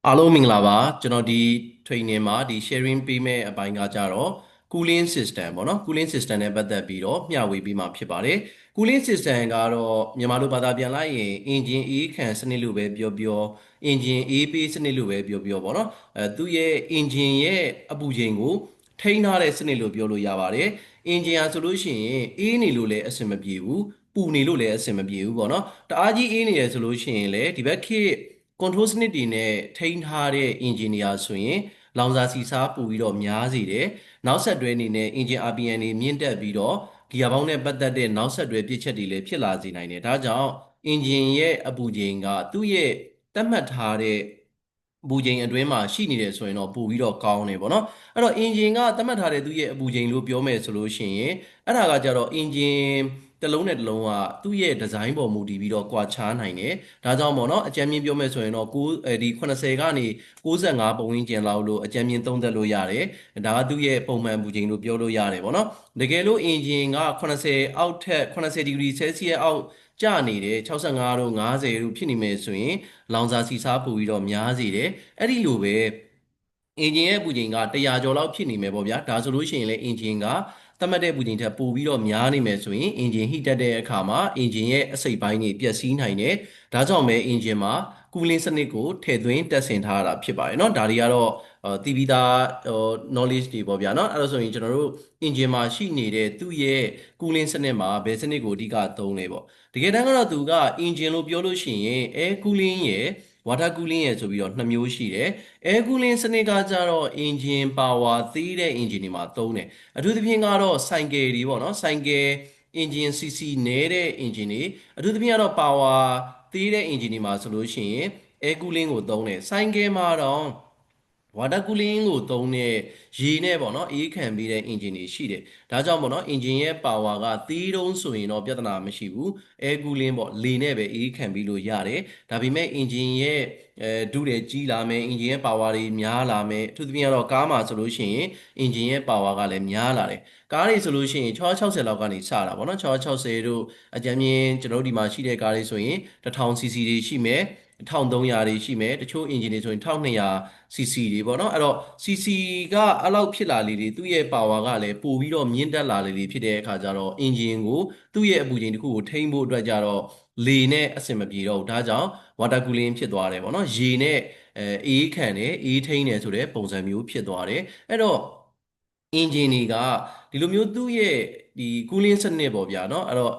အားလုံးမင်္ဂလာပါကျွန်တော်ဒီ training မှာဒီ sharing ပေးမဲ့အပိုင်းကကြတော့ cooling system ပေါ့နော် cooling system နဲ့ပတ်သက်ပြီးတော့မျှဝေပေးမှာဖြစ်ပါတယ် cooling system ကတော့မြန်မာလိုဘာသာပြန်လိုက်ရင် engine အေးခံစနစ်လို့ပဲပြောပြော engine အေးပေးစနစ်လို့ပဲပြောပြောပေါ့နော်သူ့ရဲ့ engine ရဲ့အပူချိန်ကိုထိန်းထားတဲ့စနစ်လို့ပြောလို့ရပါတယ် engine ဟာဆိုလို့ရှိရင်အေးနေလို့လည်းအဆင်မပြေဘူးပူနေလို့လည်းအဆင်မပြေဘူးပေါ့နော်တအားကြီးအေးနေတယ်ဆိုလို့ရှိရင်လည်းဒီဘက်ခေတ် control စနစ်တွေနဲ့ထိန်းထားတဲ့ engineer ဆိုရင်လောင်စာစီစားပို့ပြီးတော့များစေတယ်နောက်ဆက်တွဲအနေနဲ့ engine RPM တွေမြင့်တက်ပြီးတော့ gear box နဲ့ပတ်သက်တဲ့နောက်ဆက်တွဲပြစ်ချက်တွေလည်းဖြစ်လာစေနိုင်တယ်ဒါကြောင့် engine ရဲ့အပူချိန်ကသူ့ရဲ့သတ်မှတ်ထားတဲ့အပူချိန်အတွင်းမှာရှိနေတယ်ဆိုရင်တော့ပို့ပြီးတော့ကောင်းတယ်ပေါ့နော်အဲ့တော့ engine ကသတ်မှတ်ထားတဲ့သူ့ရဲ့အပူချိန်လို့ပြောမယ်ဆိုလို့ရှိရင်အဲ့ဒါကကြတော့ engine တစ်လုံးနဲ့တစ်လုံးကသူ့ရဲ့ဒီဇိုင်းပေါ်မူတည်ပြီးတော့ကွာခြားနိုင်တယ်ဒါကြောင့်ပေါ့နော်အကြမ်းမြင်ပြောမယ်ဆိုရင်တော့ဒီ80ကနေ65ပုံဝန်းကျင်လောက်လို့အကြမ်းမြင်သုံးသပ်လို့ရတယ်ဒါကသူ့ရဲ့ပုံမှန်ပူချိန်လို့ပြောလို့ရတယ်ပေါ့နော်တကယ်လို့ engine က80အောက်ထက်80ဒီဂရီဆဲလ်စီယပ်အောက်ကျနေတယ်65တို့50တို့ဖြစ်နေမယ်ဆိုရင်လောင်စာစီစားပို့ပြီးတော့များစေတယ်အဲ့ဒီလိုပဲ engine ရဲ့ပူချိန်က100ကျော်လောက်ဖြစ်နေမယ်ပေါ့ဗျာဒါဆိုလို့ရှိရင်လည်း engine ကသတ်မှတ်တဲ့ပူချိန်ထက်ပိုပြီးတော့များနေမယ်ဆိုရင် engine heat တက်တဲ့အခါမှာ engine ရဲ့အစိတ်ပိုင်းတွေပျက်စီးနိုင်တယ်ဒါကြောင့်ပဲ engine မှာ cooling စနစ်ကိုထည့်သွင်းတပ်ဆင်ထားတာဖြစ်ပါတယ်เนาะဒါတွေကတော့တီးပြီးသားknowledge တွေပေါ့ဗျာเนาะအဲ့လိုဆိုရင်ကျွန်တော်တို့ engine မှာရှိနေတဲ့သူ့ရဲ့ cooling စနစ်မှာဘယ်စနစ်ကိုအဓိကသုံးလဲပေါ့တကယ်တမ်းကတော့သူက engine လို့ပြောလို့ရှိရင် air cooling ရယ် water cooling ရယ်ဆိုပြီးတော့နှစ်မျိုးရှိတယ် air cooling စနစ်ကကြတော့ engine power သေးတဲ့ engine တွေမှာသုံးတယ်အထူးသဖြင့်ကတော့ cycle တွေပေါ့နော် cycle engine cc နည်းတဲ့ engine တွေအထူးသဖြင့်ကတော့ power သေးတဲ့ engine တွေမှာဆိုလို့ရှိရင် air cooling ကိုသုံးတယ် cycle မှာတော့ water cooling ကိုသုံးတဲ့ရေနဲ့ပေါ့နော်အေးခံပြီးတဲ့ engine တွေရှိတယ်ဒါကြောင့်ပေါ့နော် engine ရဲ့ power ကသေးတုံးဆိုရင်တော့ပြဿနာမရှိဘူး air cooling ပေါ့လေနဲ့ပဲအေးခံပြီးလို့ရတယ်ဒါပေမဲ့ engine ရဲ့ဒုတယ်ကြီးလာမယ် engine ရဲ့ power တွေများလာမယ်အထူးသဖြင့်ကတော့ကားမှာဆိုလို့ရှိရင် engine ရဲ့ power ကလည်းများလာတယ်ကားတွေဆိုလို့ရှိရင်660လောက်ကနေစတာပေါ့နော်660တို့အကြမ်းမြင်ကျွန်တော်တို့ဒီမှာရှိတဲ့ကားတွေဆိုရင်1000cc တွေရှိမယ်1300တွေရှိမယ်တချို့ engine တွေဆိုရင်1200cc တွေပေါ့နော်အဲ့တော့ cc ကအဲ့လောက်ဖြစ်လာလေလေသူ့ရဲ့ power ကလည်းပို့ပြီးတော့မြင့်တက်လာလေလေဖြစ်တဲ့အခါကျတော့ engine ကိုသူ့ရဲ့အပူချိန်တစ်ခုကိုထိန်းဖို့အတွက်ကြတော့လေနဲ့အဆင်မပြေတော့ဘူးဒါကြောင့် water cooling ဖြစ်သွားတယ်ပေါ့နော်ရေနဲ့အေးခံတယ်အေးထိန်းတယ်ဆိုတဲ့ပုံစံမျိုးဖြစ်သွားတယ်အဲ့တော့ engine တွေကဒီလိုမျိုးသူ့ရဲ့ဒီ cooling စနစ်ပေါ့ဗျာเนาะအဲ့တော့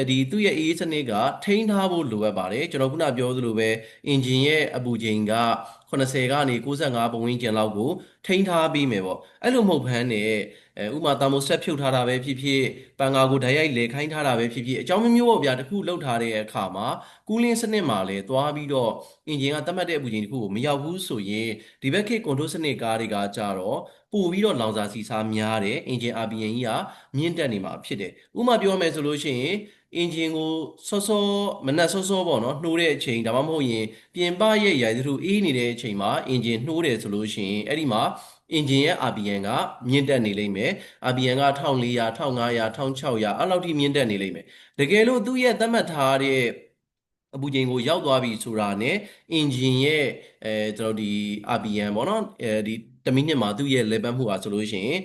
ဒီသူ့ရဲ့အေးစနစ်ကထိန်းထားဖို့လိုအပ်ပါတယ်ကျွန်တော်ခုနပြောသလိုပဲ engine ရဲ့အပူချိန်က80ကနေ65ပုံဝန်းကျင်လောက်ကိုထိန်းထားပြီးမယ်ပေါ့အဲ့လိုမဟုတ်ဘဲနဲ့ဥပမာ thermostat ဖြုတ်ထားတာပဲဖြစ်ဖြစ်ပန်ကာကိုဓာတ်ရိုက်လေခိုင်းထားတာပဲဖြစ်ဖြစ်အကြောင်းမျိုးမျိုးပေါ့ဗျာတခုလောက်ထားတဲ့အခါမှာ cooling စနစ်မှာလည်းသွားပြီးတော့ engine ကသတ်မှတ်တဲ့အပူချိန်တစ်ခုကိုမရောက်ဘူးဆိုရင်ဒီဘက်ခေတ် control စနစ်ကားတွေကကြတော့ပို့ပြီးတော့လောင်စာစီစားများတယ် engine RPM ကြီးကမြင့်တက်နေမှာဖြစ်တယ်ဥပမာပြောမယ်ဆိုလို့ရှိရင် engine ကိုစောစောမနက်စောစောပေါ့နော်နှိုးတဲ့အချိန်ဒါမှမဟုတ်ရင်ပြင်ပရဲ့ရိုက်သတ္ထုအေးနေတဲ့အချိန်မှာ engine နှိုးတယ်ဆိုလို့ရှိရင်အဲ့ဒီမှာ engine ရဲ့ RPM ကမြင့်တက်နေလိမ့်မယ် RPM က1400 1500 1600အဲ့လောက်ထိမြင့်တက်နေလိမ့်မယ်တကယ်လို့သူ့ရဲ့သတ်မှတ်ထားတဲ့အပူချိန်ကိုရောက်သွားပြီဆိုတာနဲ့ engine ရဲ့ကျွန်တော်ဒီ RPM ပေါ့နော်ဒီတမိနစ်မှာသူ့ရဲ့ level မှုอ่ะဆိုလို့ရှိရင်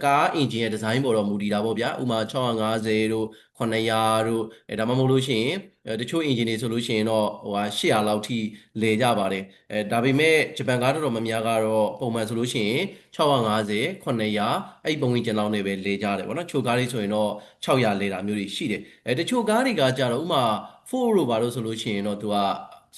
ကား engine ရဲ့ design ပေါ်တော့မူတည်တာပေါ့ဗျာဥပမာ650တို့900တို့ဒါမှမဟုတ်လို့ရှိရင်တချို့ engine တွေဆိုလို့ရှိရင်တော့ဟိုဟာ800လောက်ထိလဲကြပါတယ်ဒါပေမဲ့ဂျပန်ကားတော်တော်များများကတော့ပုံမှန်ဆိုလို့ရှိရင်650 900အဲ့ဒီပုံဝင်ကျင်လောက်နဲ့ပဲလဲကြတယ်ပေါ့နော်ချိုကားတွေဆိုရင်တော့600လဲတာမျိုးတွေရှိတယ်တချို့ကားတွေကကြတော့ဥပမာ4တို့ဘာလို့ဆိုလို့ရှိရင်တော့သူက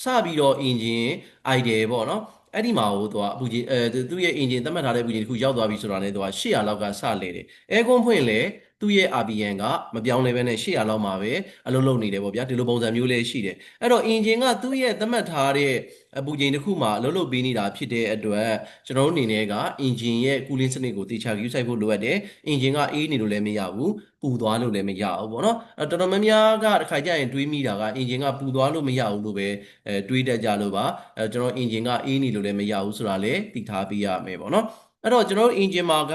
စပြီးတော့ engine idle ပေါ့နော်အဲ့ဒီမှာဟိုသူကအပူကြီးသူ့ရဲ့ engine သတ်မှတ်ထားတဲ့အပူကြီးတစ်ခုရောက်သွားပြီဆိုတာနဲ့သူက800လောက်ကစလဲတယ် aircon ဖွင့်လဲသူ့ရဲ့ RPM ကမပြောင်းလဲပဲနဲ့800လောက်မှာပဲအလုံးလုံးနေတယ်ပေါ့ဗျာဒီလိုပုံစံမျိုးလေးရှိတယ်အဲ့တော့ engine ကသူ့ရဲ့သတ်မှတ်ထားတဲ့အပူချိန်တစ်ခုမှာအလုံးလုံးပေးနေတာဖြစ်တဲ့အတွက်ကျွန်တော်တို့အနေနဲ့က engine ရဲ့ cooling စနစ်ကိုတေချာယူဆိုင်ဖို့လိုအပ်တယ် engine ကအေးနေလို့လည်းမရဘူးပူသွားလို့လည်းမရဘူးပေါ့နော်တော်တော်များများကတစ်ခါကျရင်တွေးမိတာက engine ကပူသွားလို့မရဘူးလို့ပဲတွေးတတ်ကြလို့ပါကျွန်တော် engine ကအေးနေလို့လည်းမရဘူးဆိုတာလည်းသိထားပေးရမယ်ပေါ့နော်အဲ့တော့ကျွန်တော် engine မှာက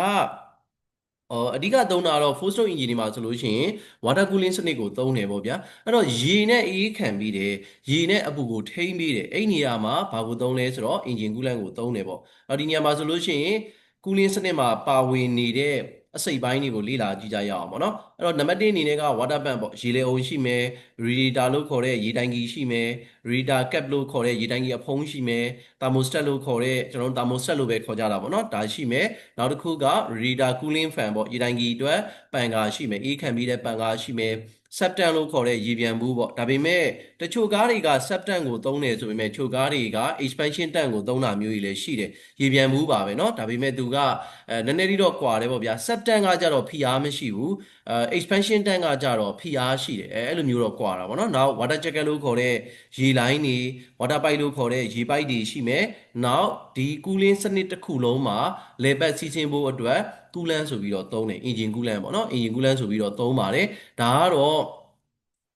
အဓိကသုံးတာတော့ four stroke engine တွေမှာဆိုလို့ရှိရင် water cooling စနစ်ကိုသုံးတယ်ပေါ့ဗျာအဲ့တော့ရေနဲ့အေးခံပြီးတယ်ရေနဲ့အပူကိုထိန်းပြီးတယ်အဲ့နေရာမှာဘာကိုသုံးလဲဆိုတော့ engine coolant ကိုသုံးတယ်ပေါ့အဲ့ဒီနေရာမှာဆိုလို့ရှိရင် cooling စနစ်မှာပါဝင်နေတဲ့အစိတ်ပိုင်းတွေကိုလေ့လာကြည့်ကြရအောင်ပေါ့နော်အဲ့တော့နံပါတ်1အနေနဲ့က water pump ပေါ့ရေလေအုံရှိမယ် radiator လို့ခေါ်တဲ့ရေတိုင်ကီရှိမယ် radiator cap လို့ခေါ်တဲ့ရေတိုင်ကီအဖုံးရှိမယ် thermostat လို့ခေါ်တဲ့ကျွန်တော်တို့ thermostat လို့ပဲခေါ်ကြတာပေါ့နော်ဒါရှိမယ်နောက်တစ်ခုက radiator cooling fan ပေါ့ရေတိုင်ကီအတွက်ပန်ကာရှိမယ်အေးခံပြီးတဲ့ပန်ကာရှိမယ် septant လို့ခေါ်တဲ့ရေပြန်ဘူးပေါ့ဒါပေမဲ့တချို့ကားတွေက septant ကိုသုံးတယ်ဆိုပေမဲ့ချို့ကားတွေက expansion tank ကိုသုံးတာမျိုးကြီးလည်းရှိတယ်ရေပြန်ဘူးပါပဲเนาะဒါပေမဲ့သူကနည်းနည်းလေးတော့ကွာတယ်ပေါ့ဗျာ septant ကကြတော့ဖိအားမရှိဘူးexpansion tank ကကြတော့ဖိအားရှိတယ်အဲ့လိုမျိုးတော့ကွာတာပေါ့เนาะနောက် water jacket လို့ခေါ်တဲ့ရေလိုင်းတွေ water pipe လို့ခေါ်တဲ့ရေပိုက်တွေရှိမယ်နောက်ဒီ cooling စနစ်တစ်ခုလုံးမှာလေပတ်စီးဆင်းဖို့အတွက် coolant ဆိုပြီးတော့သုံးတယ် engine coolant ပေါ့เนาะ engine coolant ဆိုပြီးတော့သုံးပါတယ်ဒါကတော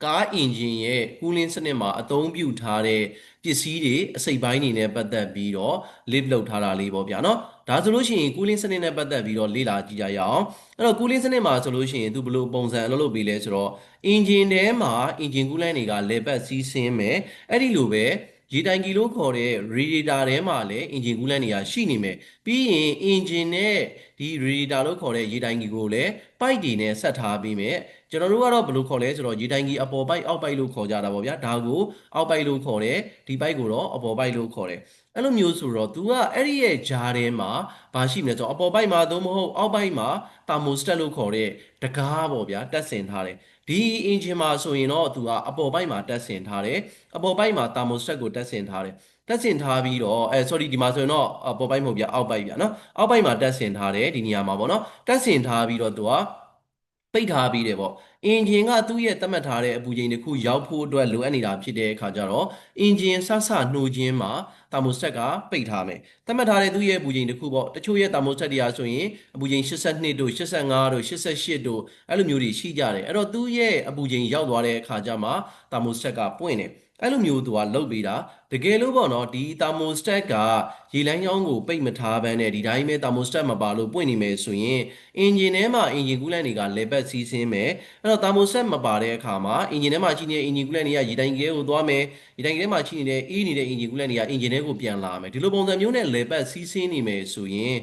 ့ကား engine ရဲ့ cooling စနစ်မှာအသုံးပြုထားတဲ့ပစ္စည်းတွေအစိတ်ပိုင်းတွေနဲ့ပတ်သက်ပြီးတော့ list လုပ်ထားတာလေးပေါ့ဗျာเนาะဒါဆိုလို့ရှိရင် cooling စနစ်နဲ့ပတ်သက်ပြီးတော့လေ့လာကြည့်ကြရအောင်အဲ့တော့ cooling စနစ်မှာဆိုလို့ရှိရင်သူဘယ်လိုပုံစံအလုပ်လုပ်ပေးလဲဆိုတော့ engine ထဲမှာ engine coolant တွေကလေပတ်စီးဆင်းမယ်အဲ့ဒီလိုပဲရေတိုင်ကီလို့ခေါ်တဲ့ radiator ထဲမှာလည်း engine coolant တွေကရှိနေမယ်ပြီးရင် engine နဲ့ဒီ radiator လို့ခေါ်တဲ့ရေတိုင်ကီကိုလည်း pipe တွေနဲ့ဆက်ထားပြီးမယ်ကျွန်တော်တို့ကတော့ဘယ်လိုခေါ်လဲဆိုတော့ရေတိုင်ကီအပေါ်ပိုက်အောက်ပိုက်လို့ခေါ်ကြတာပေါ့ဗျာဒါကိုအောက်ပိုက်လို့ခေါ်တယ်ဒီပိုက်ကိုတော့အပေါ်ပိုက်လို့ခေါ်တယ်အဲ့လိုမျိုးဆိုတော့ तू ကအဲ့ဒီရဲ့ဂျားထဲမှာဘာရှိမလဲဆိုတော့အပေါ်ပိုက်မှာသို့မဟုတ်အောက်ပိုက်မှာတာမိုစတက်လို့ခေါ်တဲ့တကားပေါ့ဗျာတက်ဆင်ထားတယ်ဒီ engine မှာဆိုရင်တော့ तू ကအပေါ်ပိုက်မှာတက်ဆင်ထားတယ်အပေါ်ပိုက်မှာတာမိုစတက်ကိုတက်ဆင်ထားတယ်တက်ဆင်ထားပြီးတော့sorry ဒီမှာဆိုရင်တော့ပေါ်ပိုက်မဟုတ်ဗျာအောက်ပိုက်ဗျာနော်အောက်ပိုက်မှာတက်ဆင်ထားတယ်ဒီနေရာမှာပေါ့နော်တက်ဆင်ထားပြီးတော့ तू ကပိတ်ထားပြီးတယ်ပေါ့အင်ဂျင်ကသူ့ရဲ့သတ်မှတ်ထားတဲ့အပူချိန်တစ်ခုရောက်ဖို့အတွက်လိုအပ်နေတာဖြစ်တဲ့အခါကျတော့အင်ဂျင်ဆဆနှိုးခြင်းမှာတာမိုစတက်ကပိတ်ထားမယ်သတ်မှတ်ထားတဲ့သူ့ရဲ့အပူချိန်တစ်ခုပေါ့တချို့ရဲ့တာမိုစတက်တွေကဆိုရင်အပူချိန်82တို့85တို့88တို့အဲ့လိုမျိုးတွေရှိကြတယ်အဲ့တော့သူ့ရဲ့အပူချိန်ရောက်သွားတဲ့အခါကျမှတာမိုစတက်ကပွင့်တယ်အဲ့လိုမျိုးသူကလုတ်ပေးတာတကယ်လို့ပေါ့နော်ဒီတာမိုစတက်ကရေလိုင်းချောင်းကိုပိတ်မထားဘဲနဲ့ဒီတိုင်းပဲတာမိုစတက်မပါလို့ပွင့်နေမယ်ဆိုရင်အင်ဂျင်ထဲမှာအင်ဂျင်ကူးလန့်တွေကလေပတ်စီးဆင်းမယ်အဲ့တော့တာမိုစတက်မပါတဲ့အခါမှာအင်ဂျင်ထဲမှာရှိနေတဲ့အင်ဂျင်ကူးလန့်တွေကရေတိုင်ကြီးကိုသွားမယ်ရေတိုင်ကြီးထဲမှာရှိနေတဲ့အေးနေတဲ့အင်ဂျင်ကူးလန့်တွေကအင်ဂျင်ထဲကိုပြန်လာမယ်ဒီလိုပုံစံမျိုးနဲ့လေပတ်စီးဆင်းနေမယ်ဆိုရင်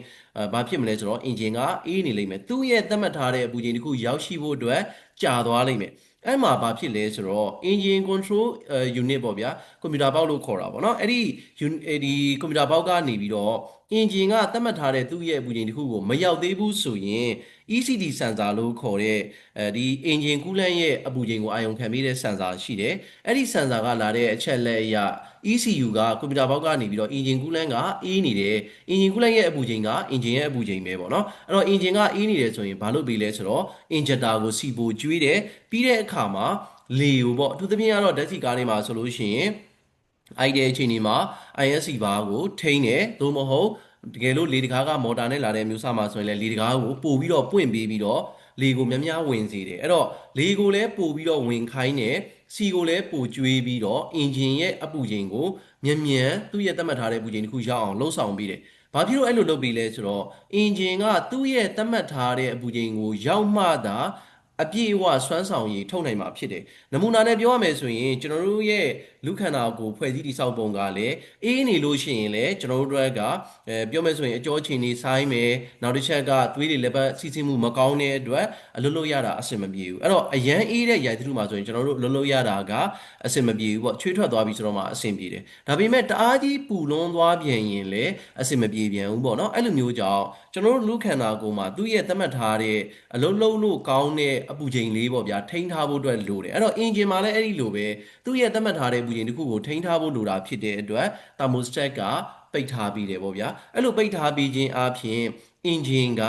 ဘာဖြစ်မလဲဆိုတော့အင်ဂျင်ကအေးနေလိမ့်မယ်သူ့ရဲ့သတ်မှတ်ထားတဲ့အပူချိန်တစ်ခုရောက်ရှိဖို့အတွက်ကြာသွားလိမ့်မယ်အဲ့မှာဘာဖြစ်လဲဆိုတော့ engine control unit ပေါ့ဗျာကွန်ပျူတာပေါက်လို့ခေါ်တာပေါ့နော်အဲ့ဒီကွန်ပျူတာပေါက်ကနေပြီးတော့ engine ကသတ်မှတ်ထားတဲ့သူ့ရဲ့အပူချိန်တစ်ခုကိုမရောက်သေးဘူးဆိုရင် ECD sensor လို့ခေါ်တဲ့ဒီ engine coolant ရဲ့အပူချိန်ကိုအာရုံခံပေးတဲ့ sensor ရှိတယ်အဲ့ဒီ sensor ကလာတဲ့အချက်လက်အရ ECU ကကွန်ပျူတာပေါက်ကနေပြီးတော့ engine coolant ကအေးနေတယ် engine coolant ရဲ့အပူချိန်က engine ရဲ့အပူချိန်ပဲပေါ့နော်အဲ့တော့ engine ကအေးနေတယ်ဆိုရင်ဘာလုပ်ပေးလဲဆိုတော့ injector ကိုစီပိုကျွေးတယ်ပြီးတဲ့အခါမှာလေကိုပေါ့အထူးသဖြင့်ကတော့ဓာတ်ဆီကားတွေမှာဆိုလို့ရှိရင်အဲ့ဒီအချိန်ဒီမှာ ISC ဘားကိုထိန်းတယ်သို့မဟုတ်တကယ်လို့လေတကားကမော်တာနဲ့လာတဲ့မျိုးစမှာဆိုရင်လည်းလေတကားကိုပို့ပြီးတော့ပွင့်ပေးပြီးတော့လေကိုများများဝင်စေတယ်အဲ့တော့လေကိုလည်းပို့ပြီးတော့ဝင်ခိုင်းတယ်စီကိုလည်းပို့ကျွေးပြီးတော့အင်ဂျင်ရဲ့အပူချိန်ကိုမြန်မြန်သူ့ရဲ့သတ်မှတ်ထားတဲ့အပူချိန်တစ်ခုရောက်အောင်လှုပ်ဆောင်ပေးတယ်ဘာဖြစ်လို့အဲ့လိုလုပ်ပေးလဲဆိုတော့အင်ဂျင်ကသူ့ရဲ့သတ်မှတ်ထားတဲ့အပူချိန်ကိုရောက်မှသာအပြည့်အဝစွမ်းဆောင်ရည်ထုတ်နိုင်မှာဖြစ်တယ်။နမူနာနဲ့ပြောရမယ်ဆိုရင်ကျွန်တော်တို့ရဲ့လူခန္ဓာကိုယ်ဖွဲ့စည်းတည်ဆောက်ပုံကလည်းအေးနေလို့ရှိရင်လည်းကျွန်တော်တို့ကပြောမယ်ဆိုရင်အကျော်ချင်းနေဆိုင်မယ်။နောက်တစ်ချက်ကသွေးတွေလည်းပဲစီးဆင်းမှုမကောင်းတဲ့အတွက်အလုပ်လုပ်ရတာအဆင်မပြေဘူး။အဲ့တော့အရန်အေးတဲ့ရိုက်သတ္တုမှာဆိုရင်ကျွန်တော်တို့အလုပ်လုပ်ရတာကအဆင်မပြေဘူးပေါ့။ချွေးထွက်သွားပြီဆိုတော့မှအဆင်ပြေတယ်။ဒါပေမဲ့တအားကြီးပူလွန်းသွားပြန်ရင်လည်းအဆင်မပြေပြန်ဘူးပေါ့နော်။အဲ့လိုမျိုးကြောင့်ကျွန်တော်တို့လူခန္ဓာကိုယ်မှာသူ့ရဲ့သတ်မှတ်ထားတဲ့အလုပ်လုပ်လို့ကောင်းတဲ့အပူချိန်လေးပေါ့ဗျာထိန်းထားဖို့အတွက်လိုတယ်အဲ့တော့ engine မှာလည်းအဲ့ဒီလိုပဲသူ့ရဲ့သတ်မှတ်ထားတဲ့အပူချိန်တစ်ခုကိုထိန်းထားဖို့လိုတာဖြစ်တဲ့အတွက် thermostat ကပိတ်ထားပြီးတယ်ပေါ့ဗျာအဲ့လိုပိတ်ထားပြီးခြင်းအပြင် engine က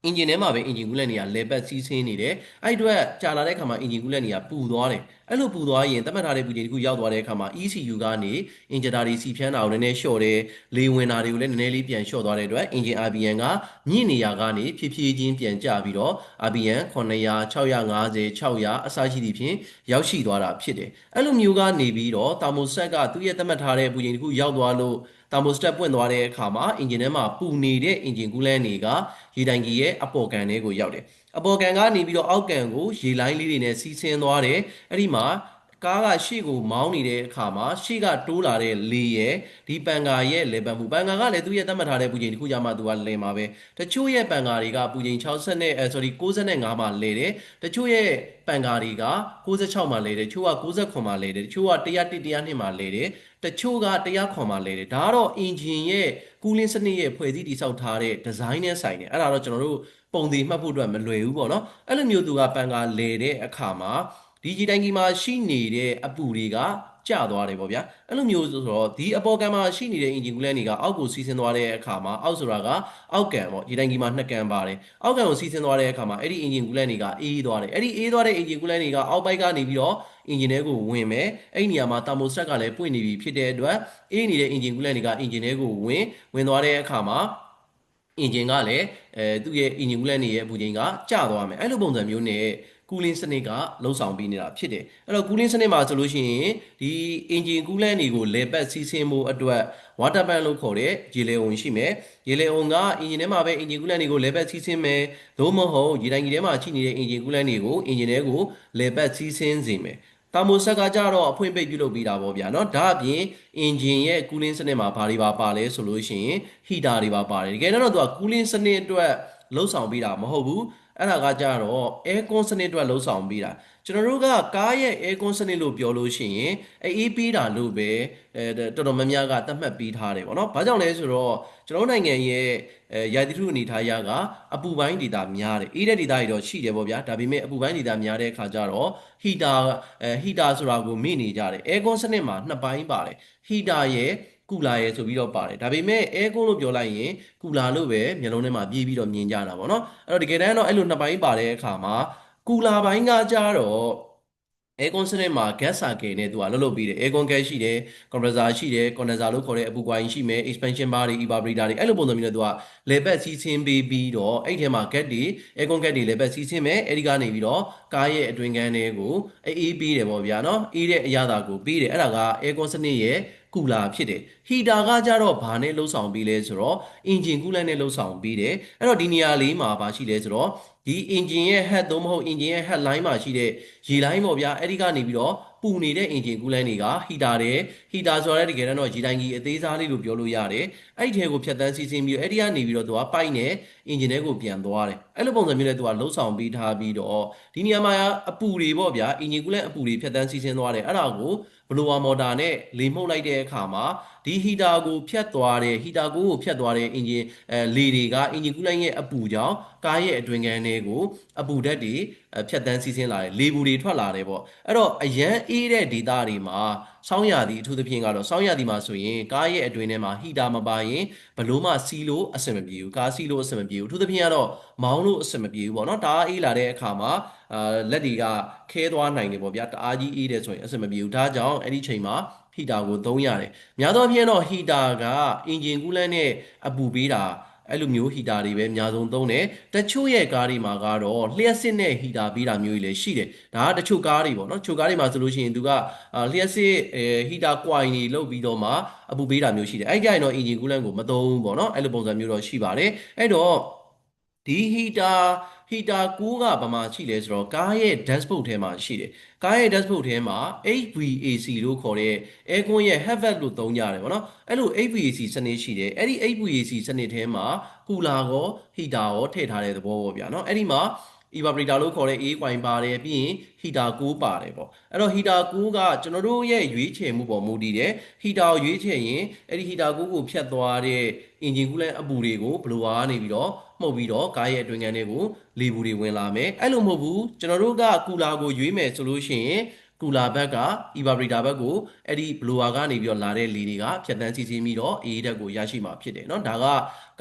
engine ထဲမှာပဲ engine coolant တွေကလေပတ်စီးဆင်းနေတယ်အဲ့အတွက်ကြာလာတဲ့အခါမှာ engine coolant တွေကပူသွားတယ်အဲ့လိုပူသွားရင်သတ်မှတ်ထားတဲ့ပူချိန်တစ်ခုရောက်သွားတဲ့အခါမှာ ECU ကနေ injector တွေစီဖြန်းတာကိုနည်းနည်းလျှော့တယ်လေဝင်တာတွေကိုလည်းနည်းနည်းလေးပြန်လျှော့သွားတဲ့အတွက် engine RPM ကမြင့်နေရာကနေဖြည်းဖြည်းချင်းပြန်ကျပြီးတော့ RPM 900 650 600အစရှိသဖြင့်ရောက်ရှိသွားတာဖြစ်တယ်အဲ့လိုမျိုးကနေပြီးတော့ thermostat ကသူ့ရဲ့သတ်မှတ်ထားတဲ့ပူချိန်တစ်ခုရောက်သွားလို့ တာမိုစတက်ပွင့်သွားတဲ့အခါမှာအင်ဂျင်ထဲမှာပူနေတဲ့အင်ဂျင်ကူးလန်းတွေကရေတိုင်ကြီးရဲ့အပေါ်ကန်တွေကိုရောက်တယ်အပေါ်ကန်ကနေပြီးတော့အောက်ကန်ကိုရေလိုင်းလေးတွေနဲ့စီးဆင်းသွားတယ်အဲ့ဒီမှာကားကရှေ့ကိုမောင်းနေတဲ့အခါမှာရှေ့ကတိုးလာတဲ့လေရဲ့ဒီပန်ကာရဲ့လေပတ်မှုပန်ကာကလည်းသူ့ရဲ့သတ်မှတ်ထားတဲ့ပူချိန်တစ်ခုကြမှာသူကလဲမှာပဲတချို့ရဲ့ပန်ကာတွေကပူချိန်60နဲ့95မှာလဲတယ်တချို့ရဲ့ပန်ကာတွေက96မှာလဲတယ်တချို့က69မှာလဲတယ်တချို့က101 102မှာလဲတယ်တချို့က100မှာလဲတယ်ဒါကတော့အင်ဂျင်ရဲ့ကူးလင်းစနစ်ရဲ့ဖွဲ့စည်းတည်ဆောက်ထားတဲ့ဒီဇိုင်းနဲ့ဆိုင်တယ်အဲ့ဒါတော့ကျွန်တော်တို့ပုံသေးမှတ်ဖို့အတွက်မလွယ်ဘူးပေါ့နော်အဲ့လိုမျိုးသူကပန်ကာလဲတဲ့အခါမှာဒီဂျီတိုင်ကြီးမှာရှိနေတဲ့အပူတွေကကျသွားတယ်ပေါ့ဗျာအဲ့လိုမျိုးဆိုတော့ဒီအပေါ်ကန်မှာရှိနေတဲ့အင်ဂျင်ကူလန်တွေကအောက်ကိုစီးဆင်းသွားတဲ့အခါမှာအောက်ဆိုတာကအောက်ကန်ပေါ့ဂျီတိုင်ကြီးမှာ2ကန်ပါတယ်အောက်ကန်ကိုစီးဆင်းသွားတဲ့အခါမှာအဲ့ဒီအင်ဂျင်ကူလန်တွေကအေးသွားတယ်အဲ့ဒီအေးသွားတဲ့အင်ဂျင်ကူလန်တွေကအောက်ဘက်ကနေပြီးတော့အင်ဂျင်ထဲကိုဝင်မယ်အဲ့ဒီနေရာမှာတာမိုစတက်ကလည်းပွင့်နေပြီဖြစ်တဲ့အတွက်အေးနေတဲ့အင်ဂျင်ကူလန်တွေကအင်ဂျင်ထဲကိုဝင်သွားတဲ့အခါမှာအင်ဂျင်ကလည်းသူ့ရဲ့အင်ဂျင်ကူလန်တွေရဲ့အပူချိန်ကကျသွားမယ်အဲ့လိုပုံစံမျိုးနဲ့ကူလင်းစနစ်ကလှုပ်ဆောင်ပေးနေတာဖြစ်တယ်အဲ့တော့ကူလင်းစနစ်မှာဆိုလို့ရှိရင်ဒီအင်ဂျင်ကူလန့်တွေကိုလေပတ်စီးဆင်းမှုအတွက်ဝါတာပန်လို့ခေါ်တဲ့ရေလေအုံရှိမယ်ရေလေအုံကအင်ဂျင်ထဲမှာပဲအင်ဂျင်ကူလန့်တွေကိုလေပတ်စီးဆင်းမယ်သို့မဟုတ်ရေတိုင်ကြီးထဲမှာရှိနေတဲ့အင်ဂျင်ကူလန့်တွေကိုအင်ဂျင်ထဲကိုလေပတ်စီးဆင်းစေမယ်တာမိုဆက်ကကြတော့အဖွင့်ပိတ်ပြုလုပ်ပေးတာပေါ့ဗျာเนาะဒါအပြင်အင်ဂျင်ရဲ့ကူလင်းစနစ်မှာဘာတွေပါလဲဆိုလို့ရှိရင်ဟီတာတွေပါပါတယ်တကယ်တော့သူကကူလင်းစနစ်အတွက်လှုပ်ဆောင်ပေးတာမဟုတ်ဘူးအဲ့ဒါကကြတော့ air con စနစ်အတွက်လှုပ်ဆောင်ပေးတာကျွန်တော်တို့ကကားရဲ့ air con စနစ်လို့ပြောလို့ရှိရင်အေးပေးတာလို့ပဲတော်တော်များများကသတ်မှတ်ပေးထားတယ်ပေါ့နော်။ဘာကြောင့်လဲဆိုတော့ကျွန်တော်နိုင်ငံရဲ့ရာသီဥတုအနေထားရကအပူပိုင်းဒေသများတယ်။အေးတဲ့ဒေသတွေတော့ရှိတယ်ပေါ့ဗျာ။ဒါပေမဲ့အပူပိုင်းဒေသများတဲ့အခါကျတော့ဟီတာဆိုတာကိုမေ့နေကြတယ်။ air con စနစ်မှာနှစ်ပိုင်းပါတယ်။ဟီတာရဲ့ကူလာရဲဆိုပြီးတော့ပါတယ်ဒါပေမဲ့အဲကုန်းလို့ပြောလိုက်ရင်ကူလာလို့ပဲမျိုးလုံးထဲမှာပြေးပြီးတော့မြင်ကြတာပေါ့နော်အဲ့တော့တကယ်တမ်းတော့အဲ့လိုနှစ်ပိုင်းပါတဲ့အခါမှာကူလာပိုင်းကကြတော့အဲကွန်စနစ်မှာ gas cycle နဲ့သူကလှုပ်ပြီးတယ် air con gas ရှိတယ် compressor ရှိတယ် condenser လို့ခေါ်တဲ့အပူကွာရင်ရှိမယ် expansion bar တွေ evaporator တွေအဲ့လိုပုံစံမျိုးနဲ့သူကလေပတ်စီးဆင်းပေးပြီးတော့အဲ့ထဲမှာ gas တွေ air con gas တွေလေပတ်စီးဆင်းမယ်အဲ့ဒီကနေပြီးတော့ကားရဲ့အတွင်းခန်းတွေကိုအေးပေးတယ်ပေါ့ဗျာနော်အေးတဲ့အရာသာကိုပေးတယ်အဲ့ဒါက air con စနစ်ရဲ့ကူလာဖြစ်တယ်ဟီတာကကြတော့ဘာနဲ့လှုပ်ဆောင်ပြီးလဲဆိုတော့အင်ဂျင်ကူလန့်နဲ့လှုပ်ဆောင်ပြီးတယ်အဲ့တော့ဒီနေရာလေးမှာဘာရှိလဲဆိုတော့ဒီအင်ဂျင်ရဲ့ head သို့မဟုတ်အင်ဂျင်ရဲ့ head line မှာရှိတဲ့ရေလိုင်းပေါ့ဗျာအဲ့ဒီကနေပြီးတော့ပူနေတဲ့အင်ဂျင်ကူလန့်တွေကဟီတာတဲ့ဟီတာဆိုတဲ့တကယ်တော့ရေတိုင်ကြီးအသေးစားလေးလို့ပြောလို့ရတယ်အဲ့ဒီထဲကိုဖြတ်တန်းစီးဆင်းပြီးအဲ့ဒီကနေပြီးတော့သူကပိုက်နဲ့အင်ဂျင်ထဲကိုပြန်သွားတယ်အဲ့လိုပုံစံမျိုးနဲ့သူကလှုပ်ဆောင်ပြီးထားပြီးတော့ဒီနေရာမှာအပူတွေပေါ့ဗျာအင်ဂျင်ကူလန့်အပူတွေဖြတ်တန်းစီးဆင်းသွားတယ်အဲ့ဒါကိုဘလိုဝါမော်တာနဲ့လေမှုတ်လိုက်တဲ့အခါမှာဒီဟီတာကိုဖြတ်သွားတဲ့ဟီတာကိုဖြတ်သွားတဲ့အင်ဂျင်လေတွေကအင်ဂျင်ကူးလိုင်းရဲ့အပူကြောင့်ကားရဲ့အတွင်းခန်းတွေကိုအပူဓာတ်တွေဖြတ်တန်းစီးဆင်းလာတယ်လေဘူးတွေထွက်လာတယ်ပေါ့အဲ့တော့အရန်အေးတဲ့ဒေသတွေမှာဆောင်းရာသီအထူးသဖြင့်ကတော့ဆောင်းရာသီမှာဆိုရင်ကားရဲ့အတွင်းထဲမှာဟီတာမပါရင်ဘလို့မှစီးလို့အဆင်မပြေဘူးကားစီးလို့အဆင်မပြေဘူးအထူးသဖြင့်ကတော့မောင်းလို့အဆင်မပြေဘူးပေါ့နော်ဒါအေးလာတဲ့အခါမှာလက်တွေကခဲသွားနိုင်တယ်ပေါ့ဗျာတအားကြီးအေးတယ်ဆိုရင်အဆင်မပြေဘူးဒါကြောင့်အဲ့ဒီချိန်မှာဟီတာကိုသုံးရတယ်များသောအားဖြင့်တော့ဟီတာကအင်ဂျင်ကူးလန့်နဲ့အပူပေးတာအဲ့လိုမျိုးဟီတာတွေပဲအများဆုံးသုံးတယ်တချို့ရဲ့ကားတွေမှာကတော့လျှက်စစ်နဲ့ဟီတာပေးတာမျိုးတွေလည်းရှိတယ်ဒါကတချို့ကားတွေပေါ့နော်တချို့ကားတွေမှာဆိုလို့ရှိရင်သူကလျှက်စစ်ဟီတာကွိုင်တွေလုပ်ပြီးတော့မှအပူပေးတာမျိုးရှိတယ်အဲ့ကြရင်တော့အင်ဂျင်ကူးလန့်ကိုမသုံးဘူးပေါ့နော်အဲ့လိုပုံစံမျိုးတော့ရှိပါတယ်အဲ့တော့ဒီဟီတာကိုကဘာမှရှိလဲဆိုတော့ကားရဲ့ dashboard ထဲမှာရှိတယ်ကားရဲ့ dashboard ထဲမှာ HVAC လို့ခေါ်တဲ့ aircon ရဲ့ HVAC လို့သုံးကြတယ်ဗောနော်အဲ့လို HVAC စနစ်ရှိတယ်အဲ့ဒီ HVAC စနစ်ထဲမှာကူလာရောဟီတာရောထည့်ထားတဲ့သဘောပေါ့ဗျာနော်အဲ့ဒီမှာ evaporator လို့ခေါ်တဲ့ A ကွိုင်ပါတယ်ပြီးရင် heater ကိုပါတယ်ပေါ့အဲ့တော့ heater ကိုကကျွန်တော်တို့ရဲ့ရွေးချယ်မှုပေါ်မူတည်တယ် heater ကိုရွေးချယ်ရင်အဲ့ဒီ heater ကိုဖြတ်သွားတဲ့ engine coolant အပူတွေကိုဘလိုအားနေပြီးတော့မှုတ်ပြီးတော့ကားရဲ့အတွင်းခန်းတွေကိုလေဘူးတွေဝင်လာမယ်အဲ့လိုမဟုတ်ဘူးကျွန်တော်တို့ကကူလာကိုရွေးမယ်ဆိုလို့ရှိရင်ကူလာဘက်က evaporator ဘက်ကိုအဲ့ဒီ blower ကနေပြီးတော့လာတဲ့လေတွေကဖြတ်တန်းစီးဆင်းပြီးတော့အေးဓာတ်ကိုရရှိမှာဖြစ်တယ်เนาะဒါက